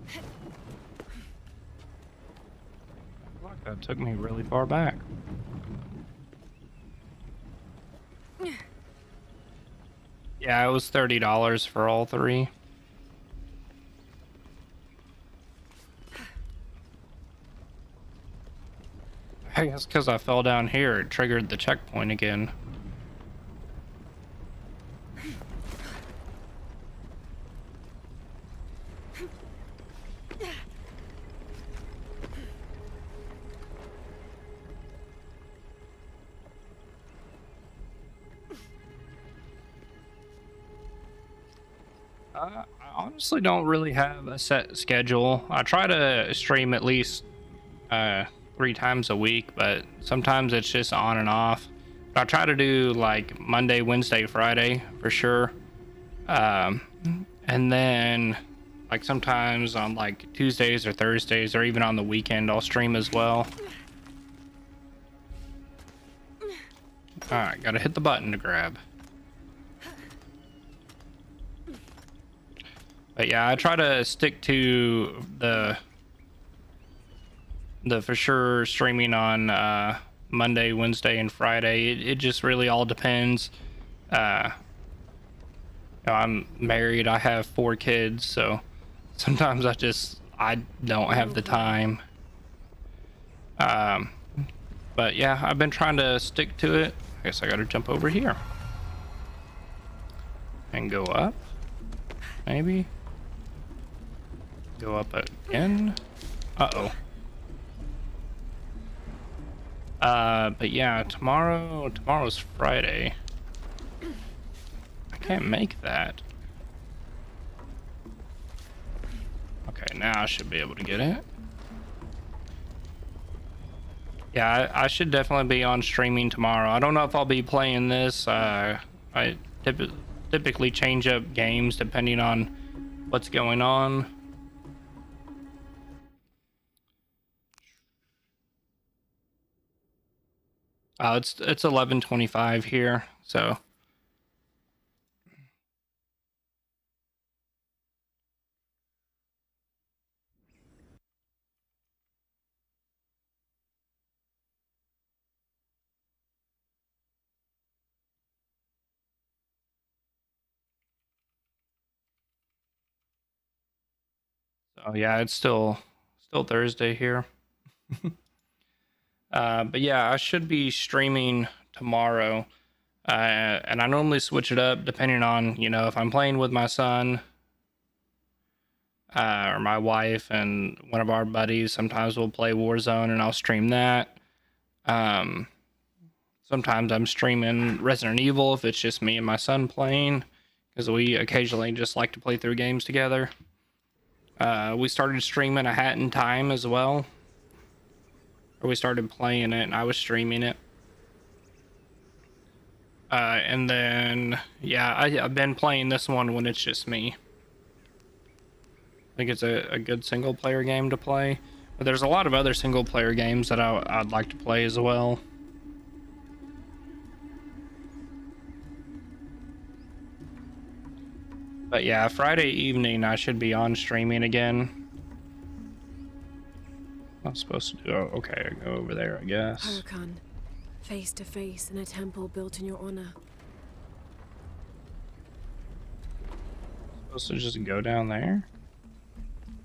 I feel like that took me really far back. Yeah, it was $30 for all three. I guess because I fell down here, it triggered the checkpoint again. I honestly don't really have a set schedule. I try to stream at least 3 times a week, but sometimes it's just on and off. But I try to do like Monday, Wednesday, Friday for sure. And then like sometimes on like Tuesdays or Thursdays or even on the weekend I'll stream as well. Alright, gotta hit the button to grab. But yeah, I try to stick to the for sure streaming on Monday, Wednesday, and Friday. It just really all depends. You know, I'm married. I have 4 kids, so sometimes I don't have the time. But yeah, I've been trying to stick to it. I guess I gotta jump over here and go up. Maybe go up again. Uh-oh. But yeah, tomorrow's Friday. I can't make that. Okay, now I should be able to get it. Yeah, I should definitely be on streaming tomorrow. I don't know if I'll be playing this. I typically change up games depending on what's going on. It's 11:25 here, so. So yeah, it's still Thursday here. But yeah, I should be streaming tomorrow. And I normally switch it up depending on, you know, if I'm playing with my son or my wife and one of our buddies. Sometimes we'll play Warzone and I'll stream that. Sometimes I'm streaming Resident Evil if it's just me and my son playing, because we occasionally just like to play through games together. We started streaming A Hat in Time as well. Or we started playing it and I was streaming it. And then, yeah, I've been playing this one when it's just me. I think it's a good single player game to play. But there's a lot of other single player games that I'd like to play as well. But yeah, Friday evening I should be on streaming again. I'm supposed to do, okay, I go over there, I guess. Huracan, face to face in a temple built in your honor. Supposed to just go down there?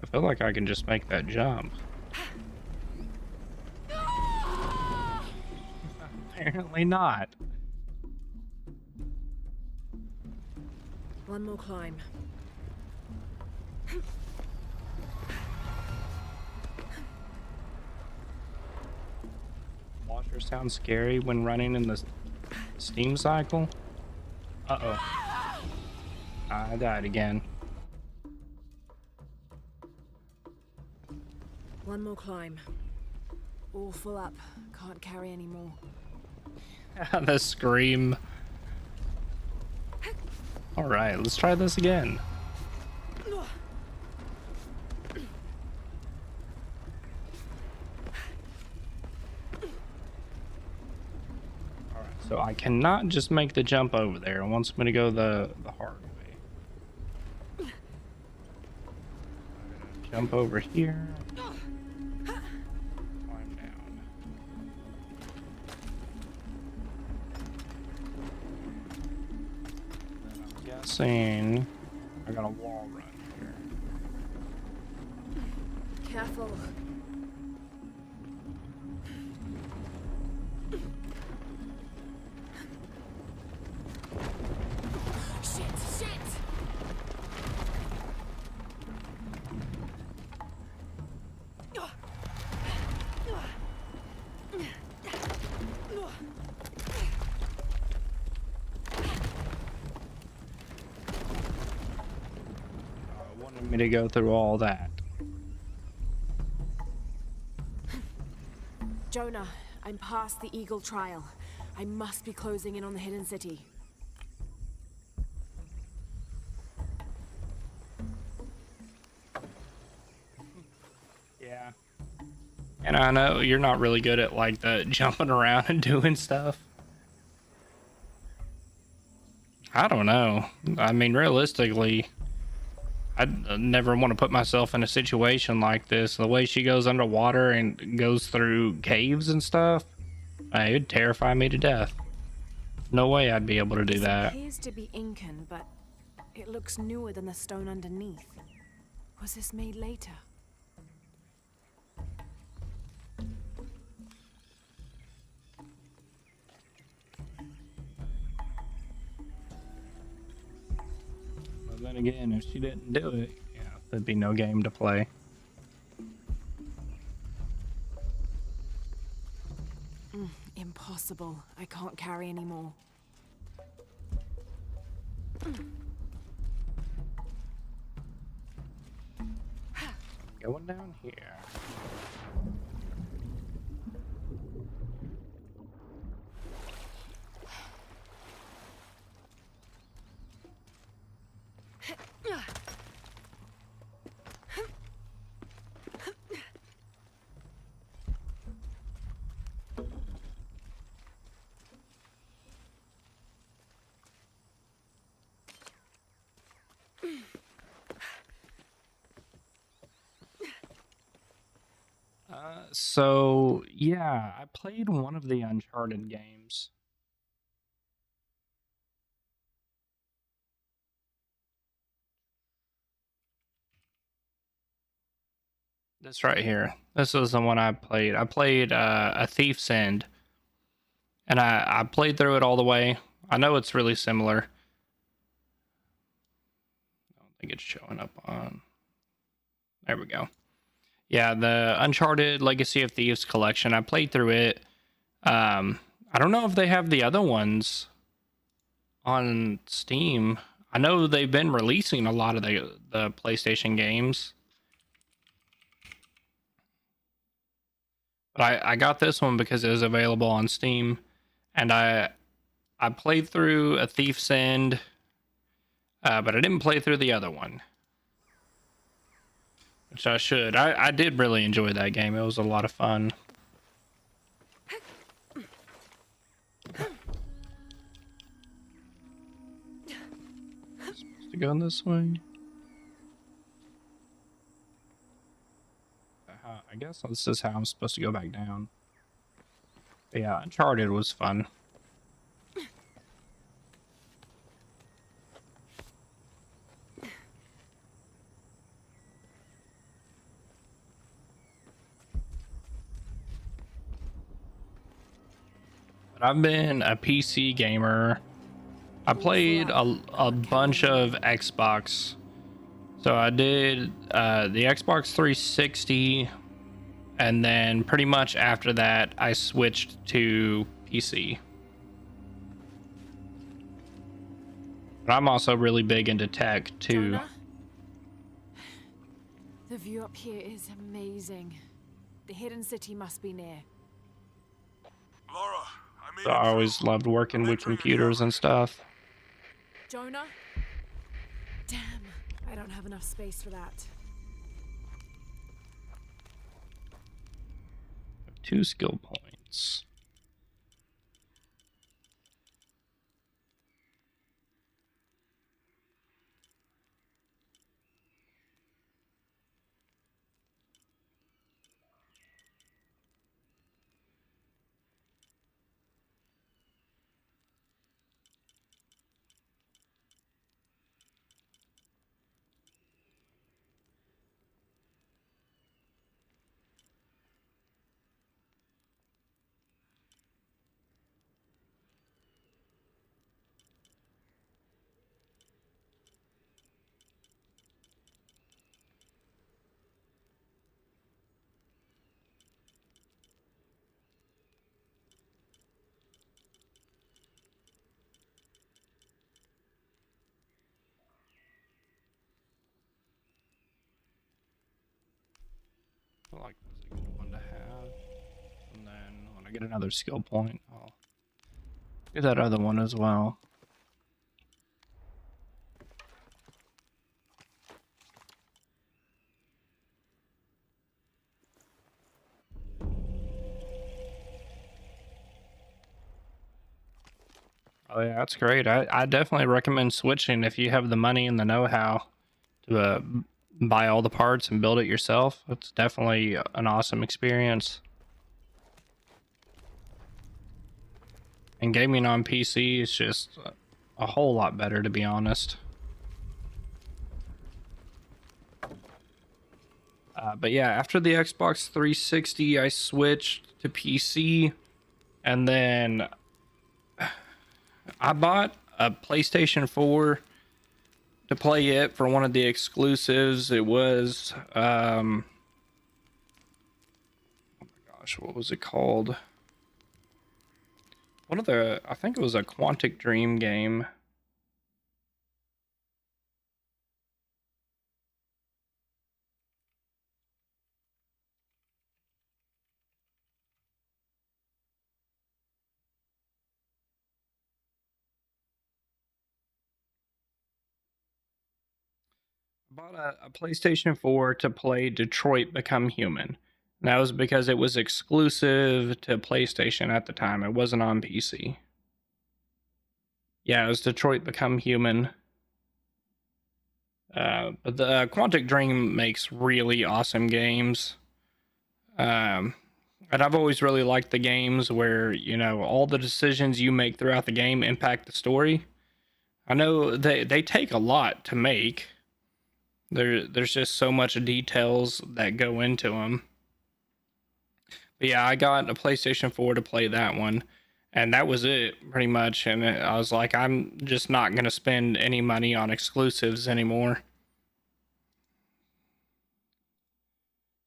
I feel like I can just make that jump. Apparently not. One more climb. Washer sounds scary when running in the steam cycle. Uh-oh. I died again. One more climb. All full up. Can't carry anymore. The scream. Alright, let's try this again. Alright, so I cannot just make the jump over there. It wants me to go the hard way. Jump over here. Climb down. I'm guessing I got a wall run here. Careful. Shit, shit! me to go through all that? Jonah, I'm past the Eagle trial. I must be closing in on the hidden city. Yeah. And I know you're not really good at like the jumping around and doing stuff. I don't know. I mean, realistically, I'd never want to put myself in a situation like this. The way she goes underwater and goes through caves and stuff, it would terrify me to death. No way I'd be able to do This that. appears to be Incan, but it looks newer than the stone underneath. Was this made later? But then again, if she didn't do it, yeah, there'd be no game to play. Impossible. I can't carry anymore. Going down here. So yeah, I played one of the Uncharted games. This right here. This is the one I played. I played A Thief's End, and I played through it all the way. I know it's really similar. I don't think it's showing up on. There we go. Yeah, the Uncharted Legacy of Thieves collection. I played through it. I don't know if they have the other ones on Steam. I know they've been releasing a lot of the PlayStation games. But I got this one because it was available on Steam, and I played through A Thief's End, but I didn't play through the other one, which I should. I did really enjoy that game. It was a lot of fun. Supposed to go this way. I guess this is how I'm supposed to go back down. But yeah, Uncharted was fun. But I've been a PC gamer. I played a bunch of Xbox. So I did the Xbox 360, and then pretty much after that, I switched to PC. But I'm also really big into tech too. Jonah? The view up here is amazing. The hidden city must be near. Laura, I made So it I always through. loved working I'm with entering your computers camera. and stuff. Jonah? Damn, I don't have enough space for that. 2 skill points. feel like that's a good one to have. And then when I get another skill point, I'll get that other one as well. Oh yeah, that's great. I definitely recommend switching if you have the money and the know-how to buy all the parts and build it yourself. It's definitely an awesome experience. And gaming on PC is just a whole lot better, to be honest. But yeah, after the Xbox 360, I switched to PC, and then I bought a PlayStation 4 to play it for one of the exclusives. It was, oh my gosh, what was it called? One of the, I think it was a Quantic Dream game. Bought a PlayStation 4 to play Detroit Become Human. And that was because it was exclusive to PlayStation at the time. It wasn't on PC. Yeah, it was Detroit Become Human. But the Quantic Dream makes really awesome games. And I've always really liked the games where, you know, all the decisions you make throughout the game impact the story. I know they take a lot to make. There's just so much details that go into them. But yeah, I got a PlayStation 4 to play that one, and that was it pretty much. And I was like, I'm just not gonna spend any money on exclusives anymore,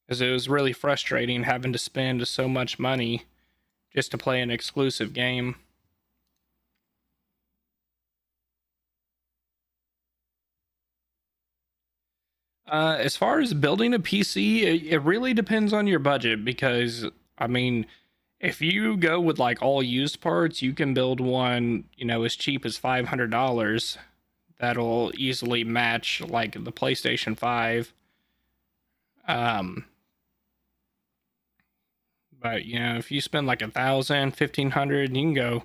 because it was really frustrating having to spend so much money just to play an exclusive game. As far as building a PC, it really depends on your budget, because I mean, if you go with like all used parts, you can build one, you know, as cheap as $500. That'll easily match like the PlayStation 5. Um, but you know, if you spend like 1,000, 1,500, you can go.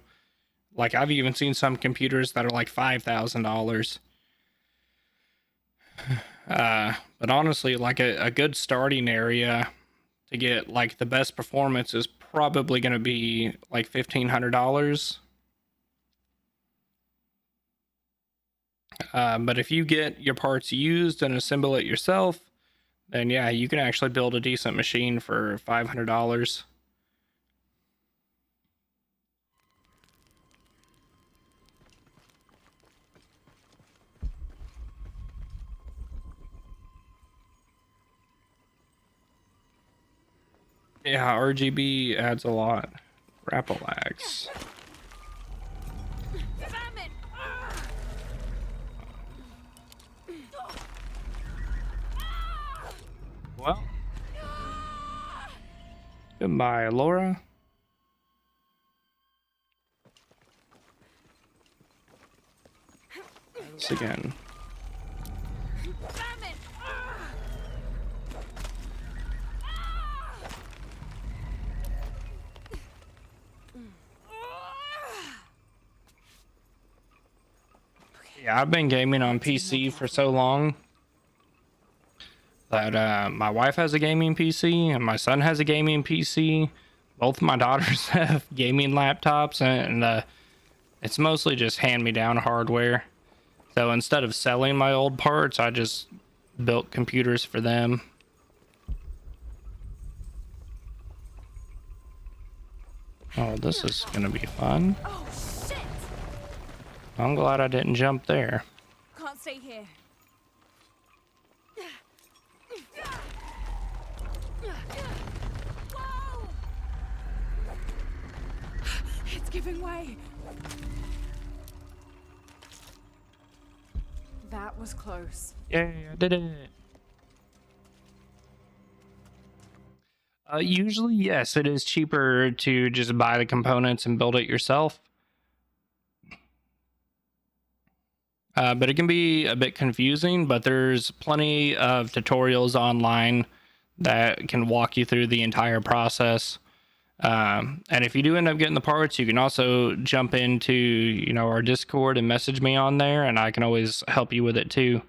Like I've even seen some computers that are like $5,000. But honestly, like a good starting area to get like the best performance is probably going to be like $1,500. But if you get your parts used and assemble it yourself, then yeah, you can actually build a decent machine for $500. Yeah, RGB adds a lot. Rappalax. Well, goodbye, Laura. This again. Yeah, I've been gaming on PC for so long that my wife has a gaming PC and my son has a gaming PC. Both my daughters have gaming laptops, and it's mostly just hand-me-down hardware. So instead of selling my old parts, I just built computers for them. Oh, this is gonna be fun. Oh, shit! I'm glad I didn't jump there. Can't stay here. Whoa! It's giving way. That was close. Yay, I did it. Usually, yes, it is cheaper to just buy the components and build it yourself. But it can be a bit confusing, but there's plenty of tutorials online that can walk you through the entire process. And if you do end up getting the parts, you can also jump into, our Discord and message me on there, and I can always help you with it too.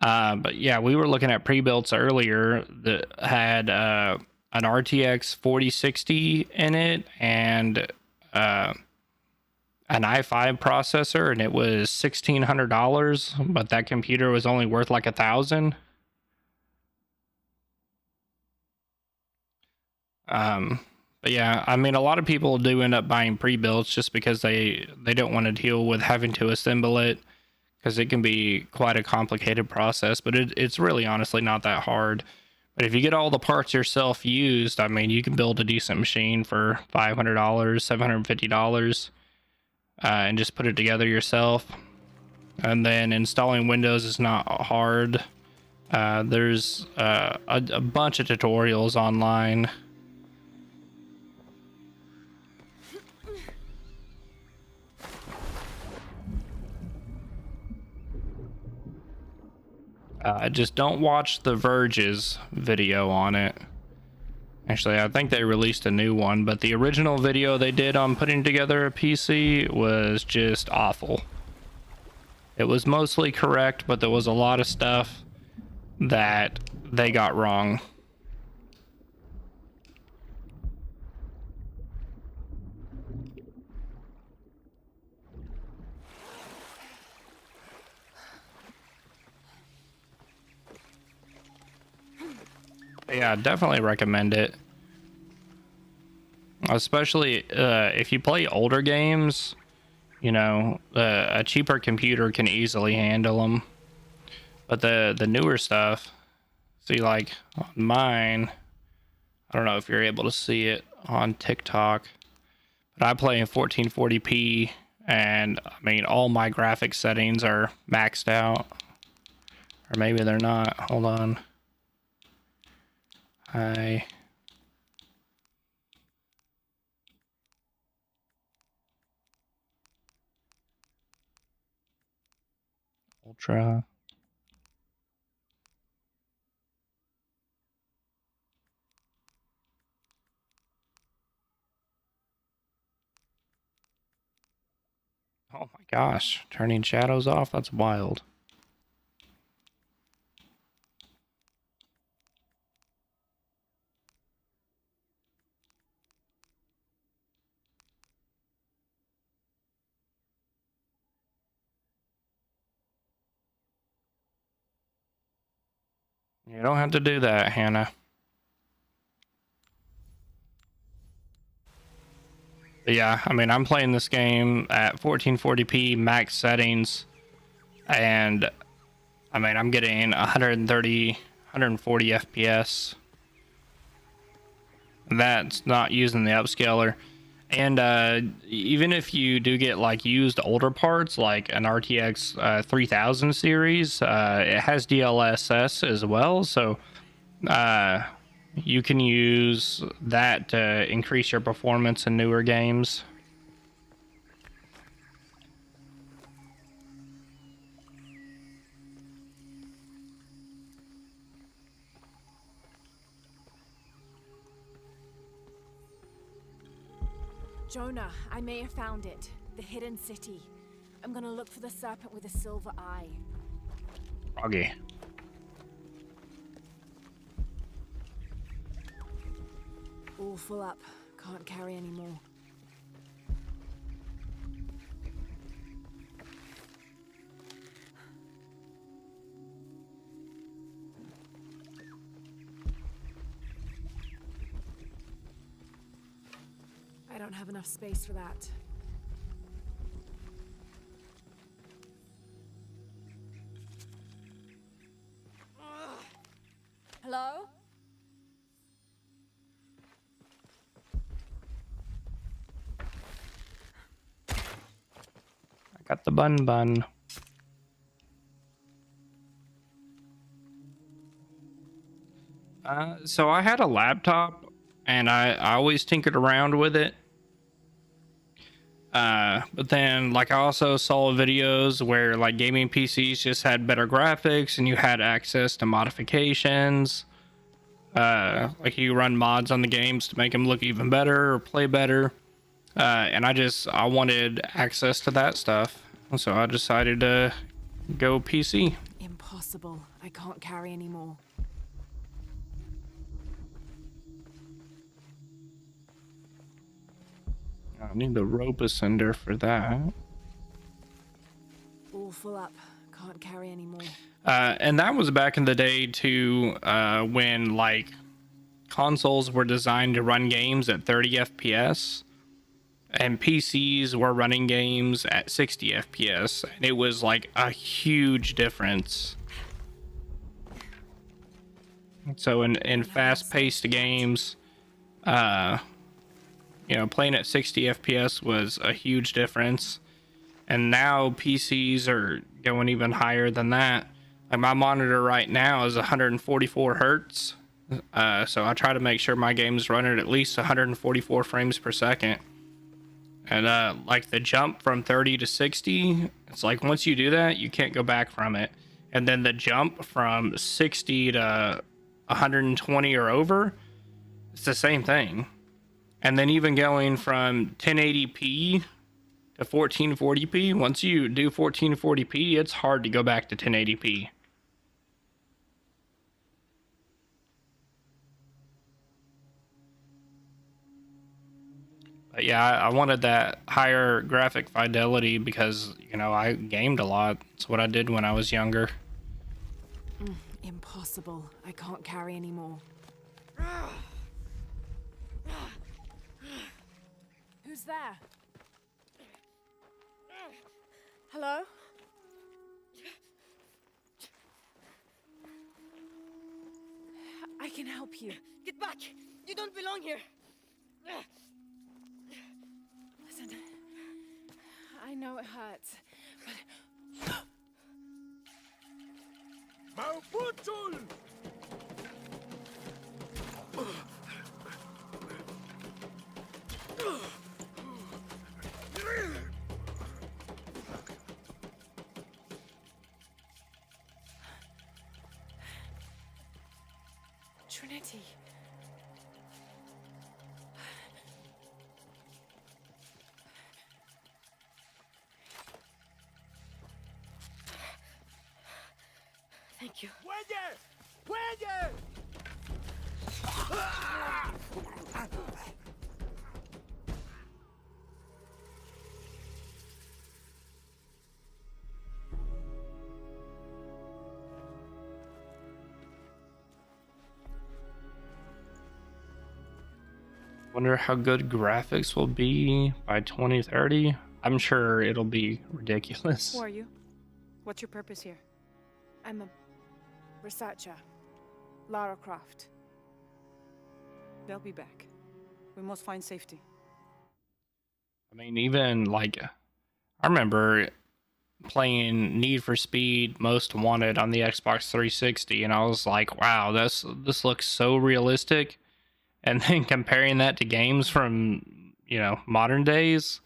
But yeah, we were looking at pre-builts earlier that had an RTX 4060 in it and an i5 processor, and it was $1,600, but that computer was only worth like $1,000. But yeah, I mean, a lot of people do end up buying pre-builts just because they don't want to deal with having to assemble it, because it can be quite a complicated process, but it's really honestly not that hard. But if you get all the parts yourself used, I mean, you can build a decent machine for $500, $750, and just put it together yourself. And then installing Windows is not hard. There's a bunch of tutorials online. Just don't watch The Verge's video on it. Actually, I think they released a new one, but the original video they did on putting together a PC was just awful. It was mostly correct, but there was a lot of stuff that they got wrong. Yeah, I definitely recommend it. Especially if you play older games, a cheaper computer can easily handle them. But the newer stuff, see, like on mine, I don't know if you're able to see it on TikTok, but I play in 1440p, and I mean, all my graphics settings are maxed out. Or maybe they're not. Hold on. Hi. Ultra. Oh my gosh, turning shadows off? That's wild. You don't have to do that, Hannah. But yeah, I mean, I'm playing this game at 1440p max settings, and I mean, I'm getting 130, 140 FPS. That's not using the upscaler. And even if you do get like used older parts, like an RTX 3000 series, it has DLSS as well, so you can use that to increase your performance in newer games. Jonah, I may have found it. The hidden city. I'm gonna look for the serpent with a silver eye. Froggy. All full up. Can't carry any more. I don't have enough space for that. Hello? I got the bun. So I had a laptop, and I always tinkered around with it. But then, like, I also saw videos where, like, gaming PCs just had better graphics, and you had access to modifications. Like, you run mods on the games to make them look even better or play better. And I wanted access to that stuff. So I decided to go PC. Impossible. I can't carry anymore. I need the rope ascender for that. All full up. Can't carry anymore. And that was back in the day too, when like consoles were designed to run games at 30 FPS and PCs were running games at 60 FPS. And it was like a huge difference. So in fast-paced games, playing at 60 FPS was a huge difference. And now PCs are going even higher than that. Like my monitor right now is 144 hertz. So I try to make sure my games run at least 144 frames per second. And like the jump from 30 to 60, it's like once you do that, you can't go back from it. And then the jump from 60 to 120 or over, it's the same thing. And then even going from 1080p to 1440p, once you do 1440p, it's hard to go back to 1080p. But yeah, I wanted that higher graphic fidelity because, I gamed a lot. It's what I did when I was younger. Impossible. I can't carry anymore. Who's there? Hello? I can help you. Get back! You don't belong here! Listen, I know it hurts, but... Mauputul! Trinity. Thank you. ¡Puede! ¡Puede! Wonder how good graphics will be by 2030. I'm sure it'll be ridiculous. Who are you? What's your purpose here? I'm a researcher. Lara Croft. They'll be back. We must find safety. I mean, even like, I remember playing Need for Speed Most Wanted on the Xbox 360, and I was like, wow, this looks so realistic. And then comparing that to games from, modern days,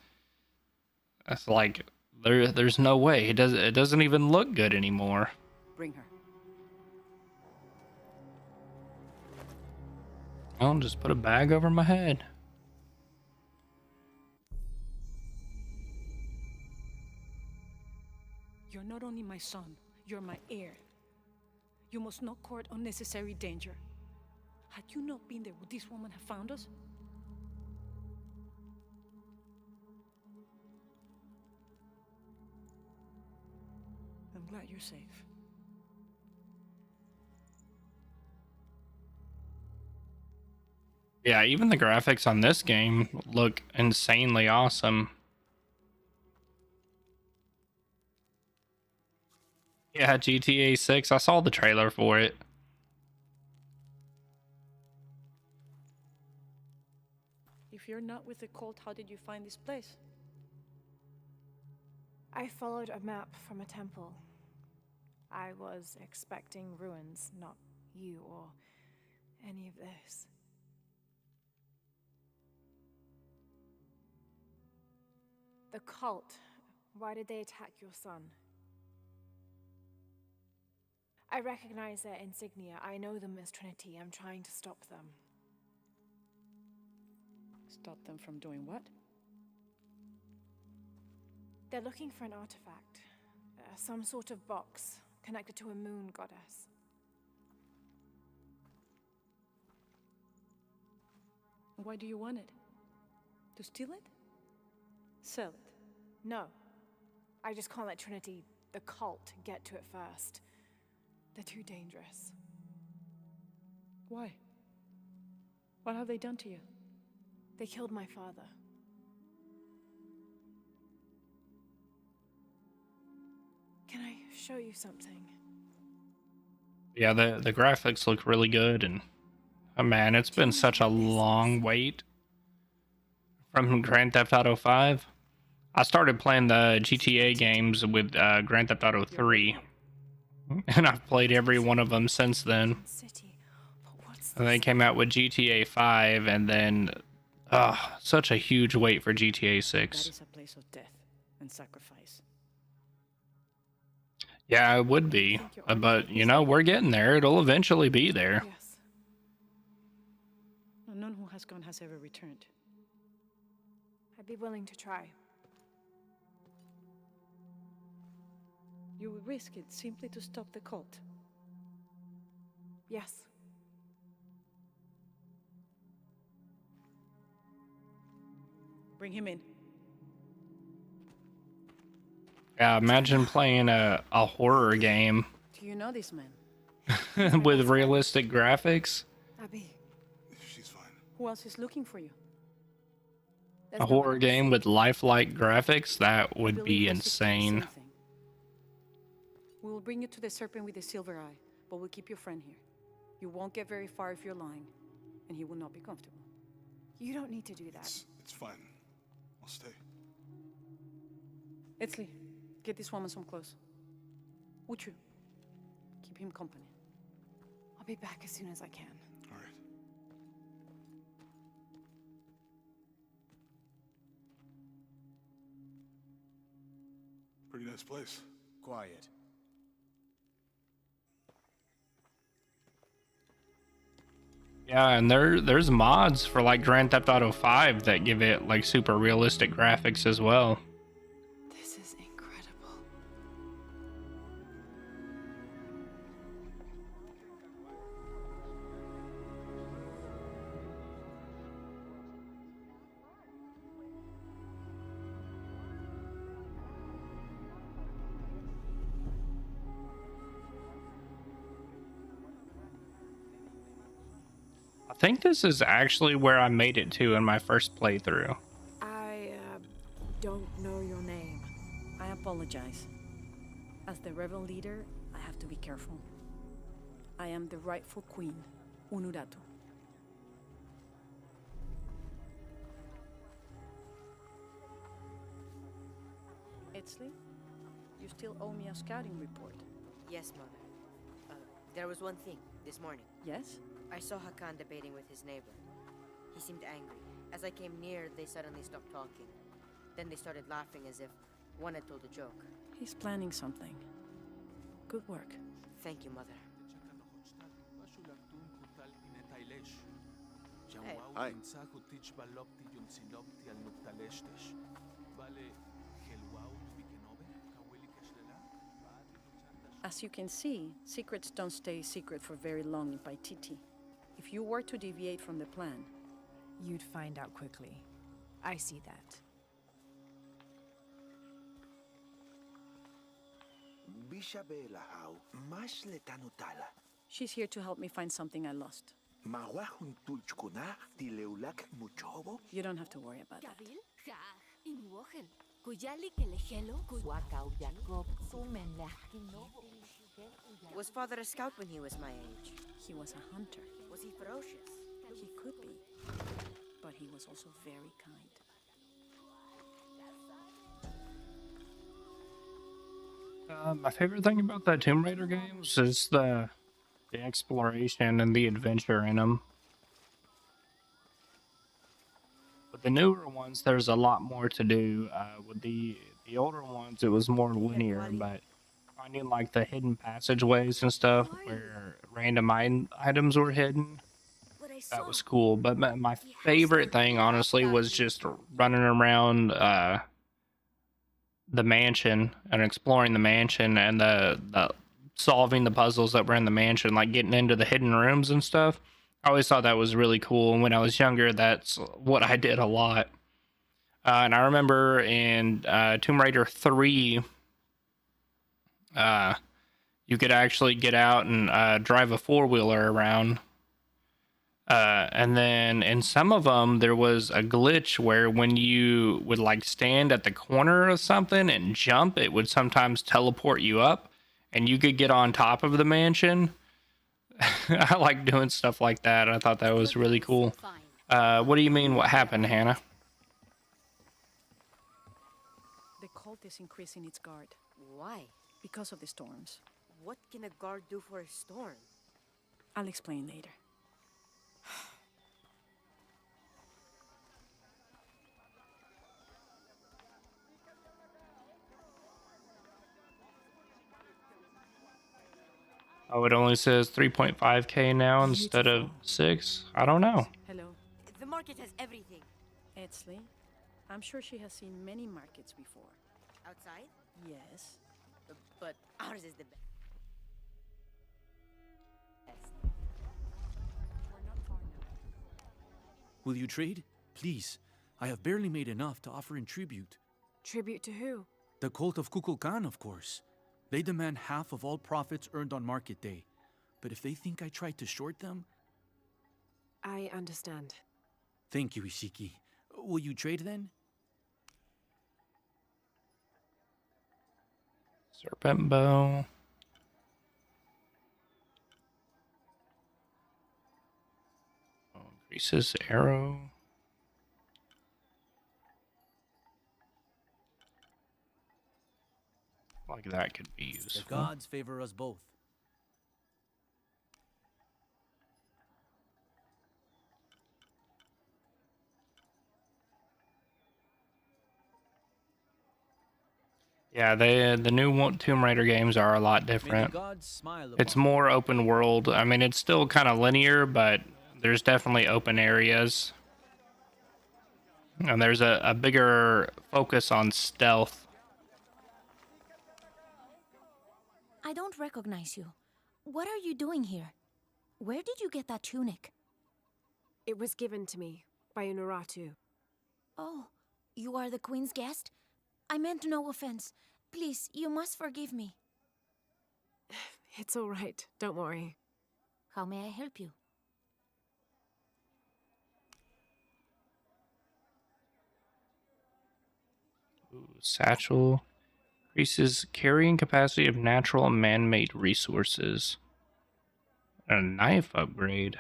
it's like there's no way. It doesn't even look good anymore. Bring her. I'll just put a bag over my head. You're not only my son, you're my heir. You must not court unnecessary danger. Had you not been there, would this woman have found us? I'm glad you're safe. Yeah, even the graphics on this game look insanely awesome. Yeah, GTA 6, I saw the trailer for it. If you're not with the cult, how did you find this place? I followed a map from a temple. I was expecting ruins, not you or any of this. The cult. Why did they attack your son? I recognize their insignia. I know them as Trinity. I'm trying to stop them. Stop them from doing what? They're looking for an artifact. Some sort of box connected to a moon goddess. Why do you want it? To steal it? Sell it? No. I just can't let Trinity, the cult, get to it first. They're too dangerous. Why? What have they done to you? They killed my father. Can I show you something? Yeah, the graphics look really good, and oh man, it's been such a long wait from Grand Theft Auto 5. I started playing the GTA games with Grand Theft Auto 3, and I've played every one of them since then. And they came out with GTA 5, and then such a huge wait for GTA 6. That is a place of death and sacrifice. Yeah, it would be, but you know, we're getting there. It'll eventually be there. Yes. None who has gone has ever returned. I'd be willing to try. You would risk it simply to stop the cult. Yes. Bring him in. Yeah, imagine playing a horror game Do you know this man? with realistic graphics. Abby. She's fine. Who else is looking for you? There's A no horror one else. game with lifelike graphics, that We would believe be we're seeking the insane. same thing. We will bring you to the serpent with the silver eye, but we'll keep your friend here. You won't get very far if you're lying, and he will not be comfortable. You don't need to do that. It's fine. I'll stay. Etzli, get this woman some clothes. Uchu, keep him company. I'll be back as soon as I can. All right. Pretty nice place. Quiet. Yeah, and there's mods for like Grand Theft Auto 5 that give it like super realistic graphics as well. This is incredible. I think this is actually where I made it to in my first playthrough. I don't know your name. I apologize. As the rebel leader, I have to be careful. I am the rightful queen, Unuratu. Etzli, you still owe me a scouting report. Yes, Mother. There was one thing, this morning. Yes? I saw Hakan debating with his neighbor. He seemed angry. As I came near, they suddenly stopped talking. Then they started laughing as if one had told a joke. He's planning something. Good work. Thank you, Mother. Hi. As you can see, secrets don't stay secret for very long in Paititi. If you were to deviate from the plan, You'd find out quickly. I see that. she's here to help me find something I lost. You don't have to worry about that. Was Father a scout when he was my age? He was a hunter. Was he ferocious? He could be, but he was also very kind. My favorite thing about the Tomb Raider games is the the exploration and the adventure in them. With the newer ones, there's a lot more to do. With the older ones, it was more linear, but finding like the hidden passageways and stuff where random items were hidden, that was cool. But my favorite thing, honestly, was just running around the mansion and exploring the mansion and the solving the puzzles that were in the mansion, like getting into the hidden rooms and stuff. I always thought that was really cool. And when I was younger, that's what I did a lot. And I remember in Tomb Raider 3, you could actually get out and drive a four-wheeler around. And then in some of them, there was a glitch where when you would like stand at the corner of something and jump, it would sometimes teleport you up and you could get on top of the mansion. I like doing stuff like that. I thought that was really cool. What do you mean? What happened, Hannah? The cult is increasing its guard. Why? Because of the storms. What can a guard do for a storm? I'll explain later. Oh, it only says 3.5K now instead of 6. I don't know. Hello. The market has everything. Edsley, I'm sure she has seen many markets before. Outside? Yes. But ours is the best. Will you trade? Please. I have barely made enough to offer in tribute. Tribute to who? The cult of Kukulkan, of course. They demand half of all profits earned on market day. But if they think I tried to short them... I understand. Thank you, Ishiki. Will you trade then? Serpent bow. Oh, increases arrow. Like that could be useful. The gods favor us both. Yeah, the new Tomb Raider games are a lot different. It's more open world. I mean, it's still kind of linear, but there's definitely open areas. And there's a bigger focus on stealth. I don't recognize you. What are you doing here? Where did you get that tunic? It was given to me by Unuratu. Oh, you are the Queen's guest? I meant no offense. Please, you must forgive me. It's all right. Don't worry. How may I help you? Ooh, satchel. Increases carrying capacity of natural and man-made resources. A knife upgrade.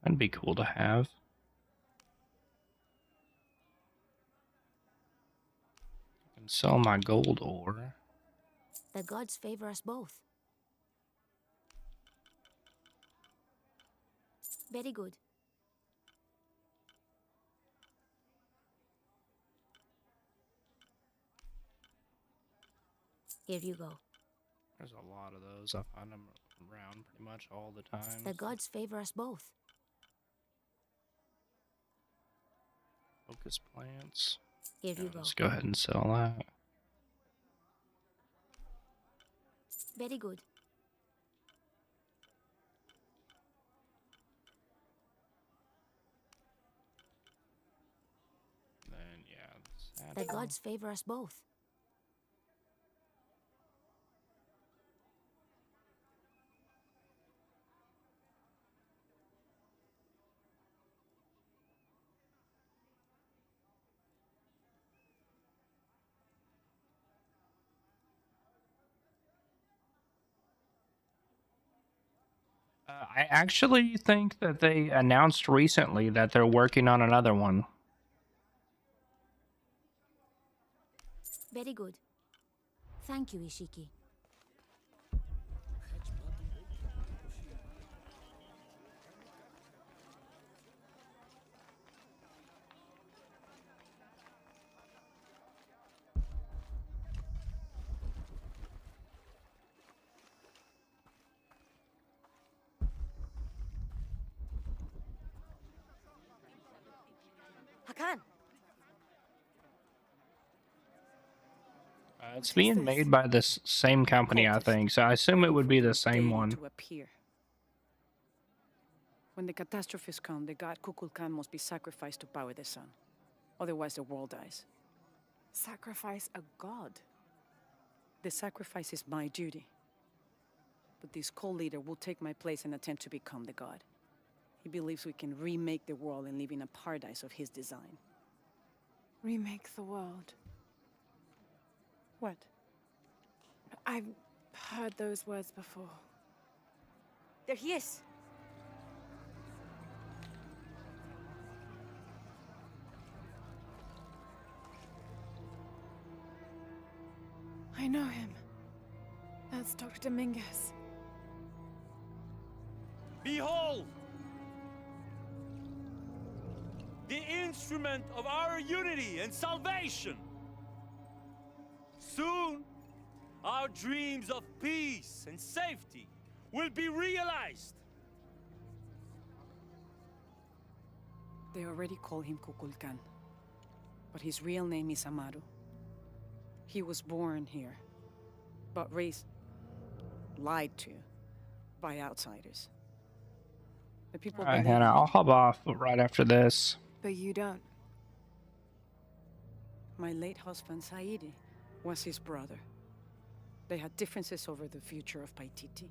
That'd be cool to have. I can sell my gold ore. The gods favor us both. Very good. Here you go. There's a lot of those. I find them around pretty much all the time. The gods favor us both. Focus plants. Here you go. Let's go ahead and sell that. Very good. Then, yeah. The gods favor us both. I actually think that they announced recently that they're working on another one. Very good. Thank you, Ishiki. Khan. It's being made by this same company, I think, so I assume it would be the same one. To appear. When the catastrophes come, the god Kukulkan must be sacrificed to power the sun. Otherwise, the world dies. Sacrifice a god? The sacrifice is my duty. But this cult leader will take my place and attempt to become the god. He believes we can remake the world and live in a paradise of his design. Remake the world? What? I've heard those words before. There he is. I know him. That's Dr. Dominguez. Behold! The instrument of our unity and salvation! Soon, our dreams of peace and safety will be realized! They already call him Kukulkan. But his real name is Amaru. He was born here, but raised, lied to, by outsiders. The people. Alright, Hannah, I'll hop off right after this. But you don't. My late husband, Saidi, was his brother. They had differences over the future of Paititi.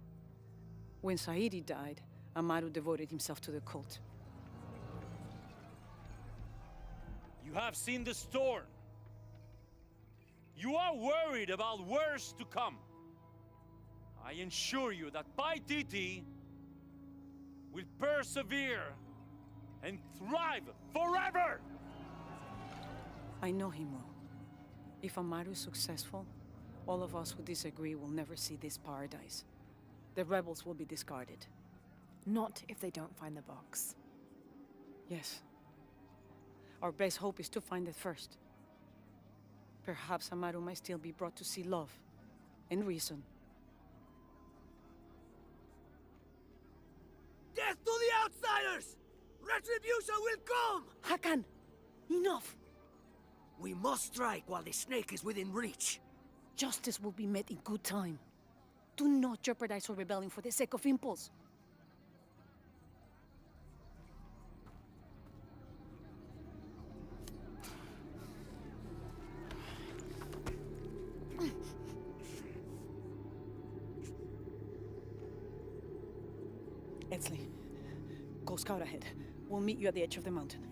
When Saidi died, Amaru devoted himself to the cult. You have seen the storm. You are worried about worse to come. I assure you that Paititi will persevere and thrive forever! I know him well. If Amaru is successful, all of us who disagree will never see this paradise. The rebels will be discarded. Not if they don't find the box. Yes. Our best hope is to find it first. Perhaps Amaru might still be brought to see love and reason. Death to the outsiders! Retribution will come! Hakan! Enough! We must strike while the snake is within reach. Justice will be met in good time. Do not jeopardize our rebellion for the sake of impulse. Edsley, go scout ahead. We'll meet you at the edge of the mountain.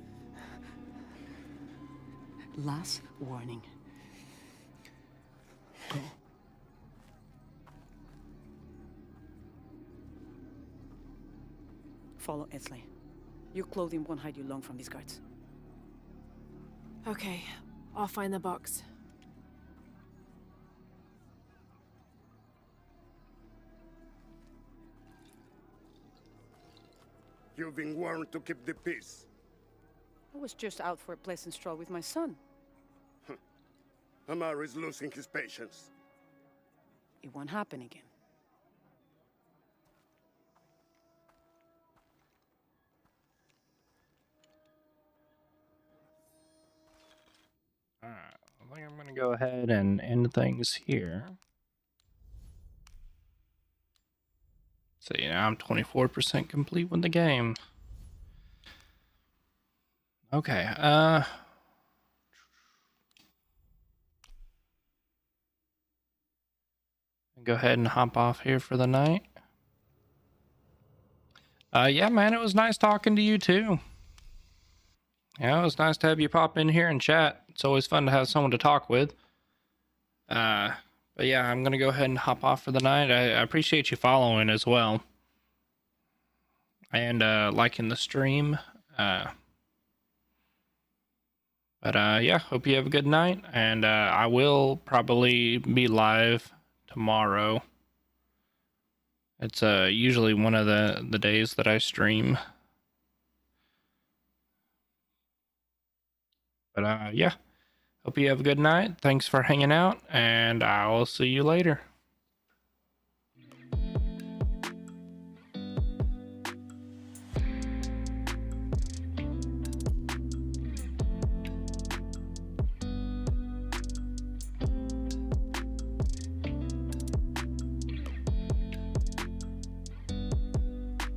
Last warning. Go. Follow Edsley. Your clothing won't hide you long from these guards. Okay, I'll find the box. You've been warned to keep the peace. I was just out for a pleasant stroll with my son. Amaru is losing his patience. It won't happen again. Alright, I think I'm going to go ahead and end things here. See, now I'm 24% complete with the game. Okay, go ahead and hop off here for the night. Yeah, man, it was nice talking to you too. Yeah, it was nice to have you pop in here and chat. It's always fun to have someone to talk with. But yeah, I'm gonna go ahead and hop off for the night. I appreciate you following as well. And liking the stream. But yeah, hope you have a good night. And I will probably be live tomorrow. It's usually one of the days that I stream. But yeah, hope you have a good night. Thanks for hanging out, and I'll see you later.